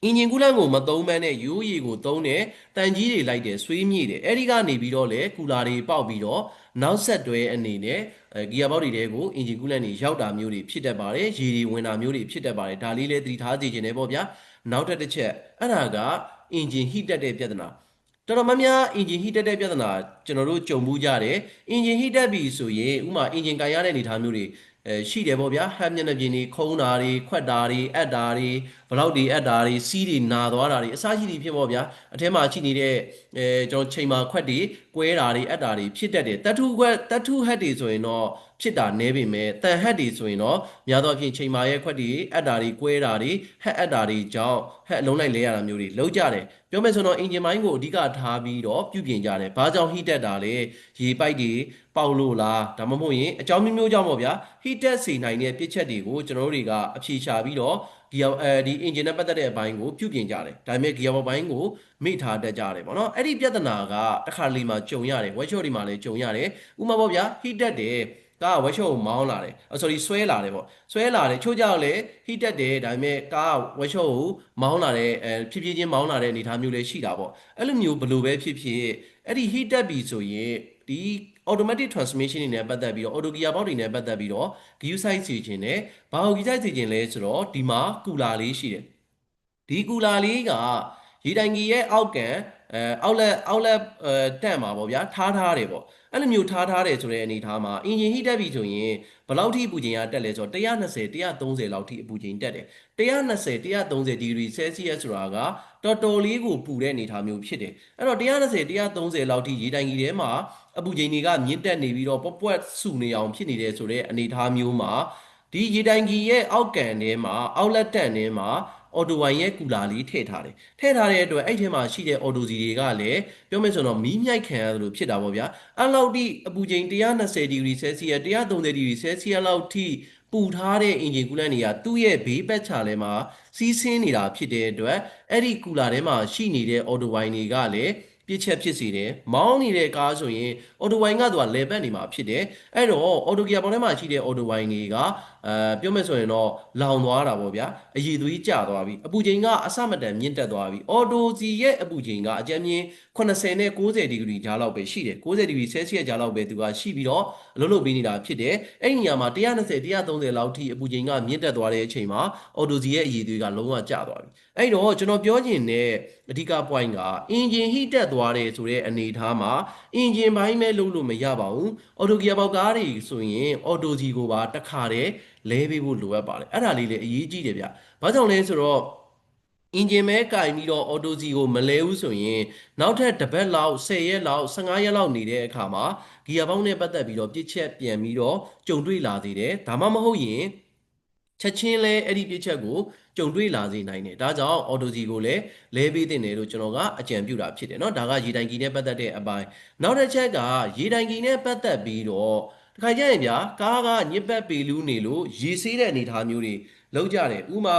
အင်ဂျင်ကူလန့်ကိုမသုံးမနဲ့ရိုးရီကိုသုံးတယ်တန်ကြီးတွေလိုက်တယ်ဆွေးမြေ့တယ်အဲ့ဒီကနေပြီးတော့လေကူလာတွေပေါက်ပြီးတော့နောက်ဆက်တွဲအနေနဲ့ဂီယာဘောက်တွေကိုအင်ဂျင်ကူလန့်တွေရောက်တာမျိုးတွေဖြစ်တတ်ပါတယ်ရေတွေဝင်တာမျိုးတွေဖြစ်တတ်ပါတယ်ဒါလေးလည်းသတိထားကြည့်ခြင်းနဲ့ပေါ့ဗျာနောက်တစ်ချက်အဲ့ဒါကအင်ဂျင်ဟီတက်တဲ့ပြဿနာတော်တော်များများအင်ဂျင်ဟီတက်တဲ့ပြဿနာကျွန်တော်တို့ကြုံမှုကြတယ်အင်ဂျင်ဟီတက်ပြီဆိုရင်ဥမာအင်ဂျင်ကန်ရတဲ့အနေအထားမျိုးတွေရှိတယ်ပေါ့ဗျာဟမ်မျက်နှာပြင်တွေခုံးတာတွေခွက်တာတွေအက်တာတွေ ဘလောက်ဒီအပ်တာတွေစီးတွေနာသွားတာတွေအစရှိတွေဖြစ်ပေါ့ဗျာအထဲမှာရှိနေတဲ့ကျွန်တော်ချိန်မှာခွက်တွေကွဲတာတွေအပ်တာတွေဖြစ်တတ်တယ်တတုခွက်တတုဟက်တွေဆိုရင်တော့ဖြစ်တာနည်းပေမဲ့တန်ဟက်တွေဆိုရင်တော့များသောအားဖြင့်ချိန်မာရဲ့ခွက်တွေအပ်တာတွေကွဲတာတွေဟက်အပ်တာတွေကြောင့်ဟက်အလုံးလိုက်လဲရတာမျိုးတွေလောက်ကြတယ်ပြောမယ်ဆိုတော့အင်ဂျင်ပိုင်းကိုအဓိကထားပြီးတော့ပြုပြင်ကြတယ်ဘာကြောင့်ဟီတက်တာလဲရေပိုက်တွေပေါက်လို့လားဒါမှမဟုတ်ရင်အကြောင်းမျိုးမျိုးကြောင့်ပေါ့ဗျာဟီတက်စေနိုင်တဲ့ပြစ်ချက်တွေကိုကျွန်တော်တို့တွေကအဖြေရှာပြီးတော့ဒီ engine နဲ့ပတ်သက်တဲ့အပိုင်းကိုပြုပြင်ကြတယ်ဒါပေမဲ့ gear ပိုင်းကိုမိထားတတ်ကြတယ်ပေါ့နော်အဲ့ဒီပြဿနာကတစ်ခါလေမှကြုံရတယ် workshop တွေမှာလည်းကြုံရတယ်ဥပမာပေါ့ဗျာ heat တက်တယ်ကားက workshop ကိုမောင်းလာတယ်sorry ဆွဲလာတယ်ပေါ့ဆွဲလာတယ်ချို့ကြောက်လေ heat တက်တယ်ဒါပေမဲ့ကားက workshop ကိုမောင်းလာတဲ့ဖြည်းဖြည်းချင်းမောင်းလာတဲ့အနေအထားမျိုးလည်းရှိတာပေါ့အဲ့လိုမျိုးဘယ်လိုပဲဖြစ်ဖြစ်အဲ့ဒီ heat တက်ပြီဆိုရင်ဒီ automatic transmission တွေနဲ့ပတ်သက်ပြီးတော့ auto gear box တွေနဲ့ပတ်သက်ပြီးတော့ gear size စီခြင်းနဲ့ဘာကို gear size စီခြင်းလဲဆိုတော့ဒီမှာကူလာလေးရှိတယ်ဒီကူလာလေးကရေတိုင်ကြီးရဲ့အောက်ကန်outlet တန့်မှာပေါ့ဗျာထားတယ်ပေါ့အဲ့လိုမျိုးထားတယ်ဆိုတဲ့အနေထားမှာ engine heat တက်ပြီဆိုရင်ဘယ်လောက်ထိအပူချိန်ကတက်လဲဆိုတော့120 130လောက်ထိအပူချိန်တက်တယ်120 130 degree Celsius ဆိုတာကတော်တော်လေးကိုပူတဲ့အနေထားမျိုးဖြစ်တယ်အဲ့တော့120 130လောက်ထိရေတိုင်ကြီးထဲမှာအပူချိန်တွေကမြင့်တက်နေပြီးတော့ပွက်စုနေအောင်ဖြစ်နေတဲ့ဆိုတဲ့အနေထားမျိုးမှာဒီရေတိုင်ကြီးရဲ့အောက်ကန်ထဲမှာ outlet တန့်ထဲမှာအော်တိုဝိုင်ရဲ့ကူလာလေးထည့်ထားတယ်ထည့်ထားတဲ့အတွက်အဲ့ထဲမှာရှိတဲ့အော်တိုစီတွေကလည်းပြောမယ်ဆိုတော့မီးမြိုက်ခံရတယ်လို့ဖြစ်တာပေါ့ဗျာအဲ့လောက်ထိအပူချိန်120 degree Celsius 130 degree Celsius လောက်ထိပူထားတဲ့အင်ဂျင်ကူလန့်တွေကသူ့ရဲ့ဘေးပတ်ချာလဲမှာစီးဆင်းနေတာဖြစ်တဲ့အတွက်အဲ့ဒီကူလာထဲမှာရှိနေတဲ့အော်တိုဝိုင်တွေကလည်းပြစ်ချက်ဖြစ်စေတယ်မောင်းနေတဲ့ကားဆိုရင်အော်တိုဝိုင်ကသူကလေပတ်နေမှာဖြစ်တယ်အဲ့တော့အော်တိုဂီယာပေါ်ထဲမှာရှိတဲ့အော်တိုဝိုင်တွေကပြောမယ်ဆိုရင်တော့လောင်သွားတာပေါ့ဗျာအရည်သွေးကျသွားပြီအပူချိန်ကအဆမတန်မြင့်တက်သွားပြီအော်တိုစီရဲ့အပူချိန်ကအကြမ်းမြင့်80နဲ့90ဒီဂရီကြားလောက်ပဲရှိတယ်90ဒီဂရီဆဲဆီယပ်ကြားလောက်ပဲသူကရှိပြီးတော့အလုပ်လုပ်ပေးနေတာဖြစ်တယ်အဲ့ဒီနေရာမှာ120 130လောက်ထိအပူချိန်ကမြင့်တက်သွားတဲ့အချိန်မှာအော်တိုစီရဲ့အရည်သွေးကလုံးဝကျသွားပြီအဲ့တော့ကျွန်တော်ပြောချင်တဲ့အဓိက point က engine heat တက်သွားတယ်ဆိုတဲ့အနေအထားမှာ engine ဘိုင်းပဲလုပ်လို့မရပါဘူး auto gear ပေါက်ကားတွေဆိုရင် auto G ကိုပါတစ်ခါတည်းလဲပေးဖို့လိုအပ်ပါတယ်အဲ့ဒါလေးလည်းအရေးကြီးတယ်ဗျဘာကြောင့်လဲဆိုတော့ engine မဲကင်ပြီးတော့ auto G ကိုမလဲဘူးဆိုရင်နောက်ထပ်တစ်ပတ်လောက်10ရက်လောက်15ရက်လောက်နေတဲ့အခါမှာ gear box နဲ့ပတ်သက်ပြီးတော့ပြစ်ချက်ပြန်ပြီးတော့ကြုံတွေ့လာသေးတယ်ဒါမှမဟုတ်ရင်ချက်ချင်းလဲအဲ့ဒီပြစ်ချက်ကိုကြုံတွေ့လာစေနိုင်တယ်ဒါကြောင့် auto G ကိုလည်းလဲပေးတင်တယ်လို့ကျွန်တော်ကအကြံပြုတာဖြစ်တယ်เนาะဒါကရေတိုင်ကြီးနဲ့ပတ်သက်တဲ့အပိုင်းနောက်တစ်ချက်ကရေတိုင်ကြီးနဲ့ပတ်သက်ပြီးတော့တခါကျရင်ဗျာကားကညစ်ပတ်ပေလူးနေလို့ရေဆေးတဲ့အနေအထားမျိုးတွေလောက်ကြတယ်ဥမာ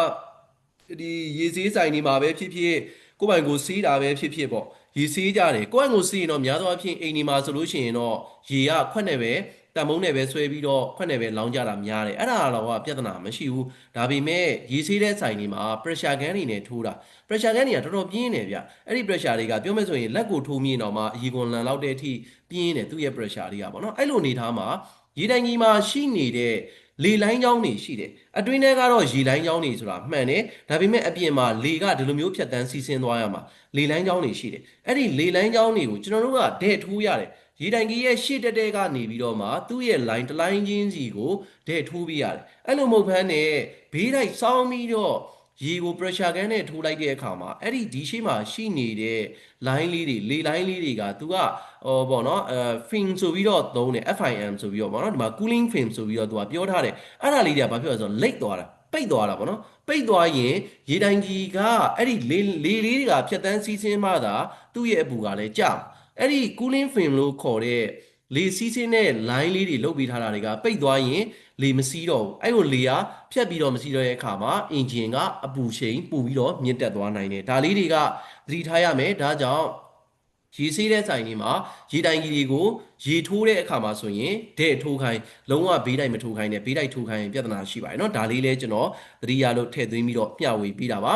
ဒီရေဆေးဆိုင်တွေမှာပဲဖြစ်ဖြစ်ကိုယ်ပိုင်ကိုဆေးတာပဲဖြစ်ဖြစ်ပေါ့ရေဆေးကြတယ်ကိုယ့်အကိုဆေးရင်တော့များသောအားဖြင့်အိမ်ဒီမှာဆိုလို့ရှိရင်တော့ရေကခွက်နဲ့ပဲတံမုံနဲ့ပဲဆွဲပြီးတော့ခွက်နဲ့ပဲလောင်းကြတာများတယ်အဲ့ဒါတော့ပြဿနာမရှိဘူးဒါပေမဲ့ရေဆေးတဲ့ဆိုင်တွေမှာ pressure gun တွေနဲ့ထိုးတာ pressure gun တွေကတော်တော်ပြင်းနေဗျအဲ့ဒီ pressure တွေကပြောမယ်ဆိုရင်လက်ကိုထိုးမြင်တော့မှအရေကွန်လန်လောက်တဲ့အထိပြင်းနေသူ့ရဲ့ pressure တွေကပေါ့နော်အဲ့လိုအနေထားမှာရေတိုင်ကြီးမှာရှိနေတဲ့လေလိုင်းချောင်းတွေရှိတယ်အတွင်းထဲကတော့ရေလိုင်းချောင်းတွေဆိုတာမှန်တယ်ဒါပေမဲ့အပြင်မှာလေကဒီလိုမျိုးဖြတ်တန်းစီးဆင်းသွားရမှာလေလိုင်းချောင်းတွေရှိတယ်အဲ့ဒီလေလိုင်းချောင်းတွေကိုကျွန်တော်တို့ကဒဲ့ထိုးရတယ်ရေတိုင်ကြီးရဲ့ရှေ့တက်တဲ့ကနေပြီးတော့မှသူ့ရဲ့ line တစ် line ချင်းစီကိုဒဲ့ထိုးပြရတယ်အဲ့လိုမဟုတ်ဘဲနဲ့ဘေးတိုက်စောင်းပြီးတော့ရေကို pressure gun နဲ့ထိုးလိုက်တဲ့အခါမှာအဲ့ဒီဒီရှိမှာရှိနေတဲ့ line လေးတွေလေ line လေးတွေကသူကပေါ့နော်fin ဆိုပြီးတော့သုံးတယ် FIM ဆိုပြီးတော့ပေါ့နော်ဒီမှာ cooling fin ဆိုပြီးတော့သူကပြောထားတယ်အဲ့ဒါလေးတွေကဘာဖြစ်လဲဆိုတော့လိတ်သွားတာပိတ်သွားတာပေါ့နော်ပိတ်သွားရင်ရေတိုင်ကြီးကအဲ့ဒီလေလေးတွေကဖြတ်တန်းစီးဆင်းမှသာသူ့ရဲ့အပူကလည်းကျအဲ့ဒီ cooling fin လို့ခေါ်တဲ့လေစီးဆင်းတဲ့ line လေးတွေလုတ်ပြီးထားတာတွေကပိတ်သွားရင်လေမစီးတော့ဘူးအဲ့လိုလေကဖြတ်ပြီးတော့မစီးတော့တဲ့အခါမှာ engine ကအပူချိန်ပူပြီးတော့မြင့်တက်သွားနိုင်တယ်ဒါလေးတွေကသတိထားရမယ်ဒါကြောင့်ရေဆေးတဲ့ဆိုင်တွေမှာရေတိုင်ကြီးတွေကိုရေထိုးတဲ့အခါမှာဆိုရင်တဲ့ထိုးခိုင်းလုံးဝဘေးတိုက်မထိုးခိုင်းနဲ့ဘေးတိုက်ထိုးခိုင်းရင်ပြဿနာရှိပါတယ်เนาะဒါလေးလဲကျွန်တော်သတိရလို့ထည့်သွင်းပြီးတော့မျှဝေပေးတာပ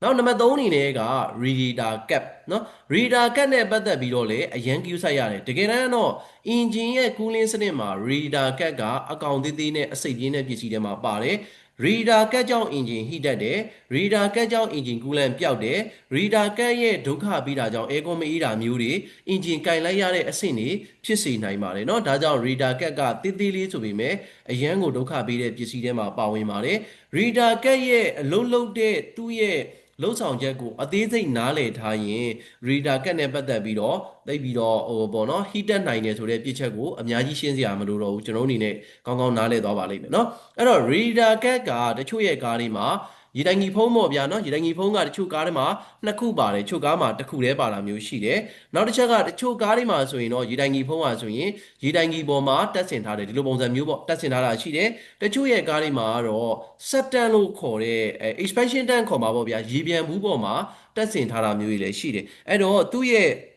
ါနောက်နံပါတ်3အနေနဲ့က radiator cap เนาะ radiator cap နဲ့ပတ်သက်ပြီးတော့လည်းအရန် queue ဆိုင်ရတယ်တကယ်တမ်းတော့ engine ရဲ့ cooling စနစ်မှာ radiator cap ကအကောင်သေးသေးနဲ့အစိပ်ပြင်းတဲ့ပစ္စည်းတွေမှာပါတယ် ရီဒါကတ်ကြောင့်အင်ဂျင်ဟိတက်တယ်ရီဒါကတ်ကြောင့်အင်ဂျင်ကူလန့်ပျောက်တယ်ရီဒါကတ်ရဲ့ဒုက္ခပြီးတာကြောင့်အဲကွန်မအေးတာမျိုးတွေအင်ဂျင်ကင်လိုက်ရတဲ့အဆင့်တွေဖြစ်စေနိုင်ပါတယ်เนาะဒါကြောင့်ရီဒါကတ်ကတေးသေးလေးဆိုပေမဲ့အရန်ကိုဒုက္ခပေးတဲ့ပစ္စည်းတွေမှာပါဝင်ပါတယ်ရီဒါကတ်ရဲ့အလုံးလုံးတဲ့သူ့ရဲ့လှုပ်ဆောင်ချက်ကိုအသေးစိတ်နားလည်ထားရင် reader ကတ်နဲ့ပတ်သက်ပြီးတော့သိပြီးတော့ဟိုပေါ့နော် heat တက်နိုင်တယ်ဆိုတဲ့ပြစ်ချက်ကိုအများကြီးရှင်းစရာမလိုတော့ဘူးကျွန်တော်အနေနဲ့ကောင်းကောင်းနားလည်သွားပါလိမ့်မယ်เนาะအဲ့တော့ reader ကတ်ကတချို့ရဲ့ကားတွေမှာရေတိုင်ကြီးဖုံးပေါ့ဗျာเนาะရေတိုင်ကြီးဖုံးကတချို့ကားတွေမှာနှစ်ခုပါတယ်ချို့ကားမှာတစ်ခုတည်းပါတာမျိုးရှိတယ်နောက်တစ်ချက်ကတချို့ကားတွေမှာဆိုရင်တော့ရေတိုင်ကြီးဖုံးပါဆိုရင်ရေတိုင်ကြီးပေါ်မှာတက်ဆင်ထားတယ်ဒီလိုပုံစံမျိုးပေါ့တက်ဆင်ထားတာရှိတယ်တချို့ရဲ့ကားတွေမှာတော့ set tank လို့ခေါ်တဲ့ expansion tank ခေါ်မှာပေါ့ဗျာရေပြန်ဘူးပေါ်မှာတက်ဆင်ထားတာမျိုးတွေလည်းရှိတယ်အဲ့တော့သူ့ရဲ့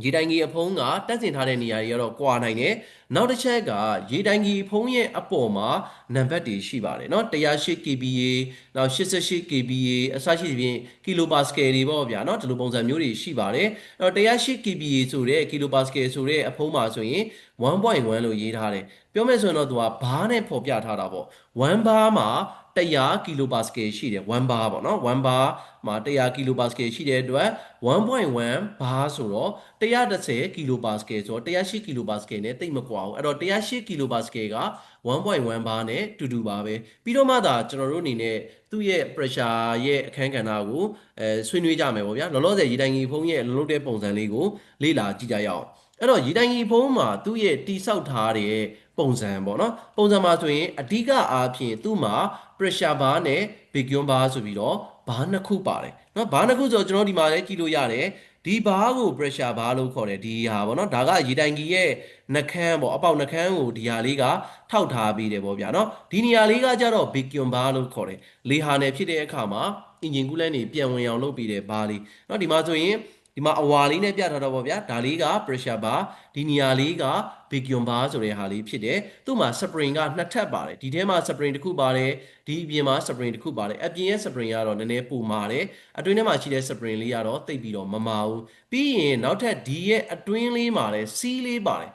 ရေတိုင်ကြီးအဖုံးကတက်ဆင်ထားတဲ့နေရာတွေကတော့ကွာနိုင်တယ်နောက်တစ်ချက်ကရေတိုင်ကြီးဖုံးရဲ့အပေါ်မှာနံပါတ်တွေရှိပါတယ်เนาะ108 kPa နောက်88 kPa အစရှိသဖြင့်ကီလိုပါစကယ်တွေပေါ့ဗျာเนาะဒီလိုပုံစံမျိုးတွေရှိပါတယ်အဲ့တော့108 kPa ဆိုတဲ့ကီလိုပါစကယ်ဆိုတဲ့အဖုံးမှာဆိုရင်1.1လို့ရေးထားတယ်ပြောမယ်ဆိုရင်တော့သူကဘားနဲ့ဖော်ပြထားတာပေါ့1ဘားမှာ100ကီလိုပါစကယ်ရှိတယ်1ဘားပေါ့နော်1ဘားမှာ100ကီလိုပါစကယ်ရှိတဲ့အတွက်1.1ဘားဆိုတော့130ကီလိုပါစကယ်ဆိုတော့108ကီလိုပါစကယ်နဲ့တိတ်မကွာဘူးအဲ့တော့108ကီလိုပါစကယ်က1.1ဘားနဲ့တူတူပါပဲပြီးတော့မှသာကျွန်တော်တို့အနေနဲ့သူ့ရဲ့ pressure ရဲ့အခန်းကဏ္ဍကိုဆွေးနွေးကြမယ်ပေါ့ဗျာလောလောဆယ်ရေတိုင်ကြီးဖုံးရဲ့လုံးလုံးတဲ့ပုံစံလေးကိုလေ့လာကြည့်ကြရအောင်အဲ့တော့ရေတိုင်ကြီးဖုံးမှာသူ့ရဲ့တိဆောက်ထားတဲ့ပုံစံပေါ့နော်ပုံစံမှာဆိုရင်အဓိကအားဖြင့်သူ့မှာ pressure bar နဲ့ vacuum bar ဆိုပြီးတော့ဘားနှစ်ခုပါတယ်เนาะဘားနှစ်ခုဆိုတော့ကျွန်တော်ဒီမှာလည်းကြည့်လို့ရတယ်ဒီဘားကို pressure bar လို့ခေါ်တယ်ဒီဟာပေါ့နော်ဒါကရေတိုင်ကြီးရဲ့နှကန်းပေါ့အပေါက်နှကန်းကိုဒီဟာလေးကထောက်ထားပြီးတယ်ပေါ့ဗျာเนาะဒီနေရာလေးကကြတော့ vacuum bar လို့ခေါ်တယ်လေဟာနယ်ဖြစ်တဲ့အခါမှာအင်ဂျင်ကူးလန်းတွေပြန်ဝင်အောင်လုပ်ပြီးတဲ့ဘားလေးเนาะဒီမှာဆိုရင်ဒီမှာအဝါလေးနဲ့ပြထားတော့ဗောဗျာဒါလေးက pressure bar ဒီနေရာလေးက vacuum bar ဆိုတဲ့ဟာလေးဖြစ်တယ်သူ့မှာ spring ကနှစ်ထပ်ပါတယ်ဒီထဲမှာ spring တစ်ခုပါတယ်ဒီအပြင်မှာ spring တစ်ခုပါတယ်အပြင်ရဲ့ spring ကတော့နည်းနည်းပိုမာတယ်အတွင်းထဲမှာရှိတဲ့ spring လေးကတော့တိတ်ပြီးတော့မမာဘူးပြီးရင်နောက်ထပ်ဒီရဲ့အတွင်းလေးမှာလည်း C လေးပါတယ်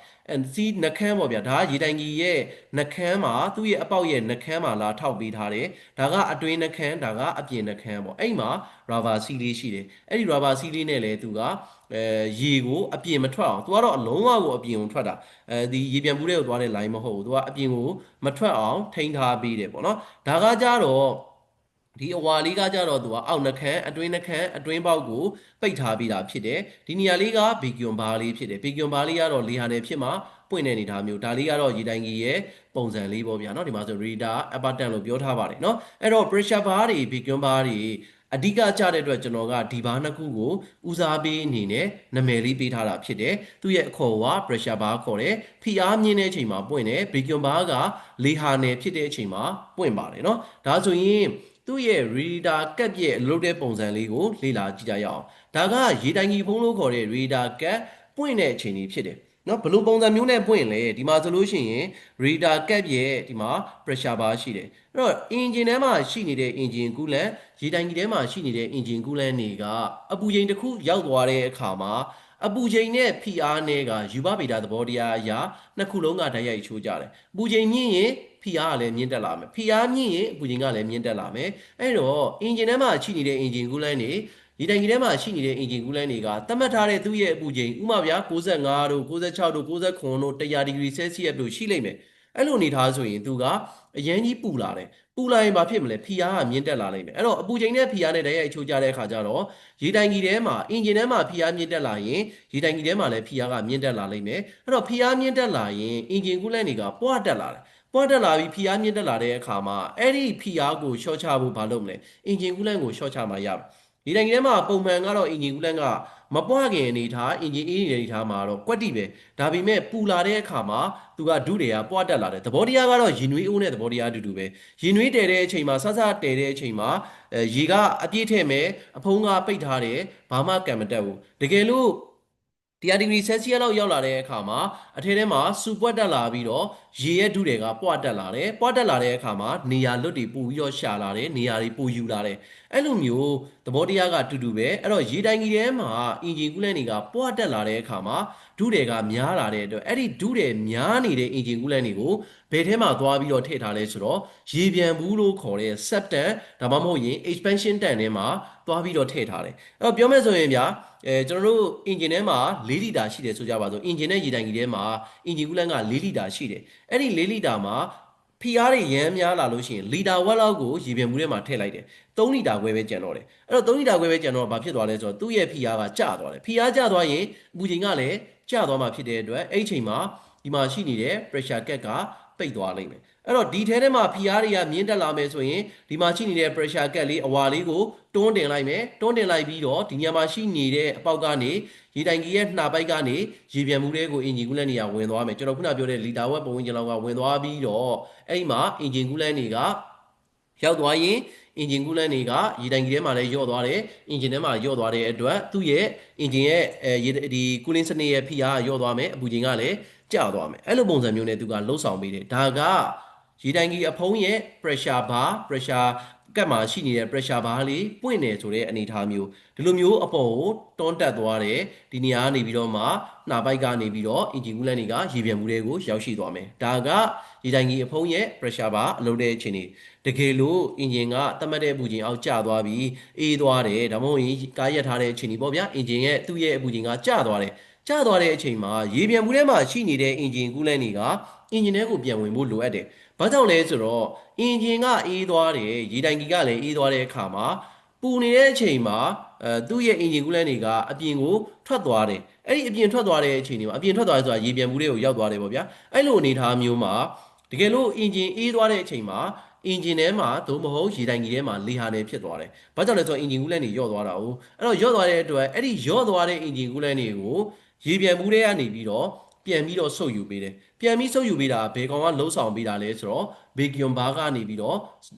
စီနှကန်းပေါ့ဗျာဒါကရေတိုင်ကြီးရဲ့နှကန်းမှာသူ့ရဲ့အပေါက်ရဲ့နှကန်းမှာလာထောက်ပေးထားတယ်ဒါကအတွင်းနှကန်းဒါကအပြင်နှကန်းပေါ့အဲ့မှာ rubber seal လေးရှိတယ်အဲ့ဒီ rubber seal လေးနဲ့လည်းသူကရေကိုအပြင်မထွက်အောင်သူကတော့အလုံးဝကိုအပြင်ကိုထွက်တာဒီရေပြန်ဘူးတဲ့ကိုသွားတဲ့ line မဟုတ်ဘူးသူကအပြင်ကိုမထွက်အောင်ထိန်းထားပေးတယ်ပေါ့နော်ဒါကကြတော့ဒီအဝါလေးကကြတော့သူကအောက်နှခမ်းအတွင်းနှခမ်းအတွင်းပေါက်ကိုပိတ်ထားပြီးတာဖြစ်တယ်ဒီနေရာလေးကဗီကွန်ဘားလေးဖြစ်တယ်ဗီကွန်ဘားလေးကတော့လေဟာနယ်ဖြစ်မှာပွင့်တဲ့အနေထားမျိုးဒါလေးကတော့ရေတိုင်ကြီးရဲ့ပုံစံလေးပေါ့ဗျာเนาะဒီမှာဆို reader upper tank လို့ပြောထားပါတယ်เนาะအဲ့တော့ pressure bar တွေဗီကွန်ဘားတွေအဓိကကြတဲ့အတွက်ကျွန်တော်ကဒီဘားနှစ်ခုကိုဦးစားပေးအနေနဲ့နာမည်လေးပေးထားတာဖြစ်တယ်သူ့ရဲ့အခေါ်က pressure bar ခေါ်တယ်ဖိအားမြင့်တဲ့အချိန်မှာပွင့်တယ်ဗီကွန်ဘားကလေဟာနယ်ဖြစ်တဲ့အချိန်မှာပွင့်ပါတယ်เนาะဒါဆိုရင်သူ့ရဲ့ reader ကပ်ရဲ့လုပ်တဲ့ပုံစံလေးကိုလေ့လာကြည့်ကြရအောင်ဒါကရေတိုင်ကြီးဖုံးလို့ခေါ်တဲ့ reader ကပ်ပွင့်တဲ့အချိန်လေးဖြစ်တယ်နော်ဘယ်လိုပုံစံမျိုးနဲ့ပွင့်လဲဒီမှာဆိုလို့ရှိရင် reader cap ရဲ့ဒီမှာ pressure bar ရှိတယ်အဲ့တော့ engine ထဲမှာရှိနေတဲ့ engine coolant ရေတိုင်ကြီးထဲမှာရှိနေတဲ့ engine coolant တွေကအပူချိန်တစ်ခုရောက်သွားတဲ့အခါမှာအပူချိန်နဲ့ဖိအားနဲ့ကယူဘဗေဒသဘောတရားအရာနှစ်ခုလုံးကဓာတ်ရိုက်ချိုးကြတယ်အပူချိန်မြင့်ရင်ဖိအားကလည်းမြင့်တက်လာမယ်ဖိအားမြင့်ရင်အပူချိန်ကလည်းမြင့်တက်လာမယ်အဲ့တော့ engine ထဲမှာရှိနေတဲ့ engine coolant တွေဒီတိုင်ကြီးထဲမှာရှိနေတဲ့ engine coolant တွေကသတ်မှတ်ထားတဲ့သူ့ရဲ့အပူချိန်ဥမာဗျာ95တို့96တို့99တို့100 degree Celsius တို့ရှိလိမ့်မယ်အဲ့လိုအနေထားဆိုရင်သူကအရန်ကြီးပူလာတယ်ပူလာရင်ဘာဖြစ်မလဲဖိအားကမြင့်တက်လာလိမ့်မယ်အဲ့တော့အပူချိန်နဲ့ဖိအားနဲ့ဓာတ်ရိုက်ချိုးကြတဲ့အခါကျတော့ရေတိုင်ကြီးထဲမှာအင်ဂျင်ထဲမှာဖိအားမြင့်တက်လာရင်ရေတိုင်ကြီးထဲမှာလည်းဖိအားကမြင့်တက်လာလိမ့်မယ်အဲ့တော့ဖိအားမြင့်တက်လာရင်အင်ဂျင်ကူးလန့်တွေကပွားတက်လာတယ်ပွားတက်လာပြီးဖိအားမြင့်တက်လာတဲ့အခါမှာအဲ့ဒီဖိအားကိုရှော့ချဖို့ဘာလုပ်မလဲအင်ဂျင်ကူးလန့်ကိုရှော့ချမှရမယ်ဒီတိုင်းထဲမှာပုံမှန်ကတော့အင်ဂျင်ကူးလန့်ကမပွားခင်အနေထားအင်ဂျင်အေးနေတဲ့အနေထားမှာတော့ကွက်တိပဲဒါပေမဲ့ပူလာတဲ့အခါမှာသူကဒုတွေကပွားတက်လာတယ်သဘောတရားကတော့ရင်နွေးအိုးနဲ့သဘောတရားအတူတူပဲရင်နွေးတဲတဲ့အချိန်မှာဆဆတဲတဲ့အချိန်မှာရေကအပြည့်ထည့်မယ်အဖုံးကပိတ်ထားတယ်ဘာမှကံမတက်ဘူးတကယ်လို့100 degree Celsius လောက်ရောက်လာတဲ့အခါမှာအထဲထဲမှာစူပွက်တက်လာပြီးတော့ရေရဲ့ဒုတွေကပွားတက်လာတယ်ပွားတက်လာတဲ့အခါမှာနေရာလွတ်တွေပို့ပြီးတော့ရှာလာတယ်နေရာတွေပို့ယူလာတယ်အဲ့လိုမျိုးသဘောတရားကတူတူပဲအဲ့တော့ရေတိုင်ကြီးထဲမှာအင်ဂျင်ကူးလန့်တွေကပွားတက်လာတဲ့အခါမှာ ဒုတွေကများလာတဲ့အတွက်အဲ့ဒီဒုတွေများနေတဲ့အင်ဂျင်ကူးလန့်တွေကိုဘယ်ထဲမှာသွားပြီးတော့ထည့်ထားလဲဆိုတော့ရေပြန်ဘူးလို့ခေါ်တဲ့ septant ဒါမှမဟုတ်ရင် expansion tank ထဲမှာသွားပြီးတော့ထည့်ထားတယ်အဲ့တော့ပြောမယ်ဆိုရင်ဗျာကျွန်တော်တို့ engine ထဲမှာ4လီတာရှိတယ်ဆိုကြပါစို့ engine နဲ့ရေတိုင်ကြီးထဲမှာ engine coolant က4လီတာရှိတယ်အဲ့ဒီ4လီတာမှာဖိအားတွေရမ်းများလာလို့ရှိရင်လီတာဝက်လောက်ကိုရေပြန်ဘူးထဲမှာထည့်လိုက်တယ်3လီတာခွဲပဲကျန်တော့တယ်အဲ့တော့3လီတာခွဲပဲကျန်တော့ဘာဖြစ်သွားလဲဆိုတော့သူ့ရဲ့ဖိအားကကျသွားတယ်ဖိအားကျသွားရင်အပူချိန်ကလည်းကျသွားမှာဖြစ်တဲ့အတွက်အဲ့ဒီချိန်မှာဒီမှာရှိနေတဲ့ pressure gap ကပိတ်သွားလိမ့်မယ်အဲ့တော့ဒီထဲမှာဖိအားတွေကမြင့်တက်လာမယ်ဆိုရင်ဒီမှာရှိနေတဲ့ pressure gap လေးအဝါလေးကိုတွန်းတင်လိုက်မယ်တွန်းတင်လိုက်ပြီးတော့ဒီညမှာရှိနေတဲ့အပေါက်ကနေရေတိုင်ကြီးရဲ့နှာပိုက်ကနေရေပြန်မှုတွေကိုအင်ဂျင်ကူးလန့်နေရဝင်သွားမယ်ကျွန်တော်ခုနပြောတဲ့လီတာဝက်ပုံဝင်ကျလောက်ကဝင်သွားပြီးတော့အဲ့ဒီမှာအင်ဂျင်ကူးလန့်တွေကရောက်သွားရင်အင်ဂျင်ကူးလန့်တွေကရေတိုင်ကြီးထဲမှာလည်းယော့သွားတယ်အင်ဂျင်ထဲမှာယော့သွားတဲ့အတွက်သူ့ရဲ့အင်ဂျင်ရဲ့ဒီကူးလင်းစနစ်ရဲ့ဖိအားယော့သွားမယ်အပူချိန်ကလည်းကျသွားမယ်အဲ့လိုပုံစံမျိုးနဲ့သူကလှုပ်ဆောင်ပေးတယ်ဒါကရေတိုင်ကြီးအဖုံးရဲ့ pressure bar pressure ကတ်မှာရှိနေတဲ့ pressure bar လေးပွင့်နေဆိုတဲ့အနေအထားမျိုးဒီလိုမျိုးအပေါ်ကိုတွန်းတက်သွားတယ်ဒီနေရာကနေပြီးတော့မှနှာပိုက်ကနေပြီးတော့ engine coolant တွေကရေပြန်မှုတွေကိုရောက်ရှိသွားမယ်ဒါကရေတိုင်ကြီးအဖုံးရဲ့ pressure bar အလုပ်တဲ့အခြေအနေတကယ်လို့ engine ကသတ်မှတ်တဲ့အပူချိန်အောက်ကျသွားပြီးအေးသွားတယ်ဒါမှမဟုတ်ရင်ကားရက်ထားတဲ့အခြေအနေပေါ့ဗျာ engine ရဲ့သူ့ရဲ့အပူချိန်ကကျသွားတယ်ကျသွားတဲ့အချိန်မှာရေပြန်မှုထဲမှာရှိနေတဲ့ engine coolant တွေက engine ထဲကိုပြန်ဝင်ဖို့လိုအပ်တယ်။ဘာကြောင့်လဲဆိုတော့ engine ကအေးသွားတယ်ရေတိုင်ကြီးကလည်းအေးသွားတဲ့အခါမှာပူနေတဲ့အချိန်မှာသူ့ရဲ့ engine coolant တွေကအပြင်ကိုထွက်သွားတယ်။အဲ့ဒီအပြင်ထွက်သွားတဲ့အချိန်တွေမှာအပြင်ထွက်သွားတယ်ဆိုတာရေပြန်မှုတွေကိုရောက်သွားတယ်ပေါ့ဗျာ။အဲ့လိုအနေအထားမျိုးမှာတကယ်လို့ engine အေးသွားတဲ့အချိန်မှာengine ထဲမှာသို့မဟုတ်ရေတိုင်ကြီးထဲမှာလေဟာနယ်ဖြစ်သွားတယ်။ဘာကြောင့်လဲဆိုတော့ engine coolant တွေယော့သွားတာ哦။အဲ့တော့ယော့သွားတဲ့အတွက်အဲ့ဒီယော့သွားတဲ့ engine coolant တွေကိုရေပြန်မှုတွေကနေပြီးတော့ပြန်ပြီးတော့ဆုပ်ယူပေးတယ်ပြန်ပြီးဆုပ်ယူပေးတာဘယ်ကောင်ကလှုပ်ဆောင်ပေးတာလဲဆိုတော့ vacuum bar ကနေပြီးတော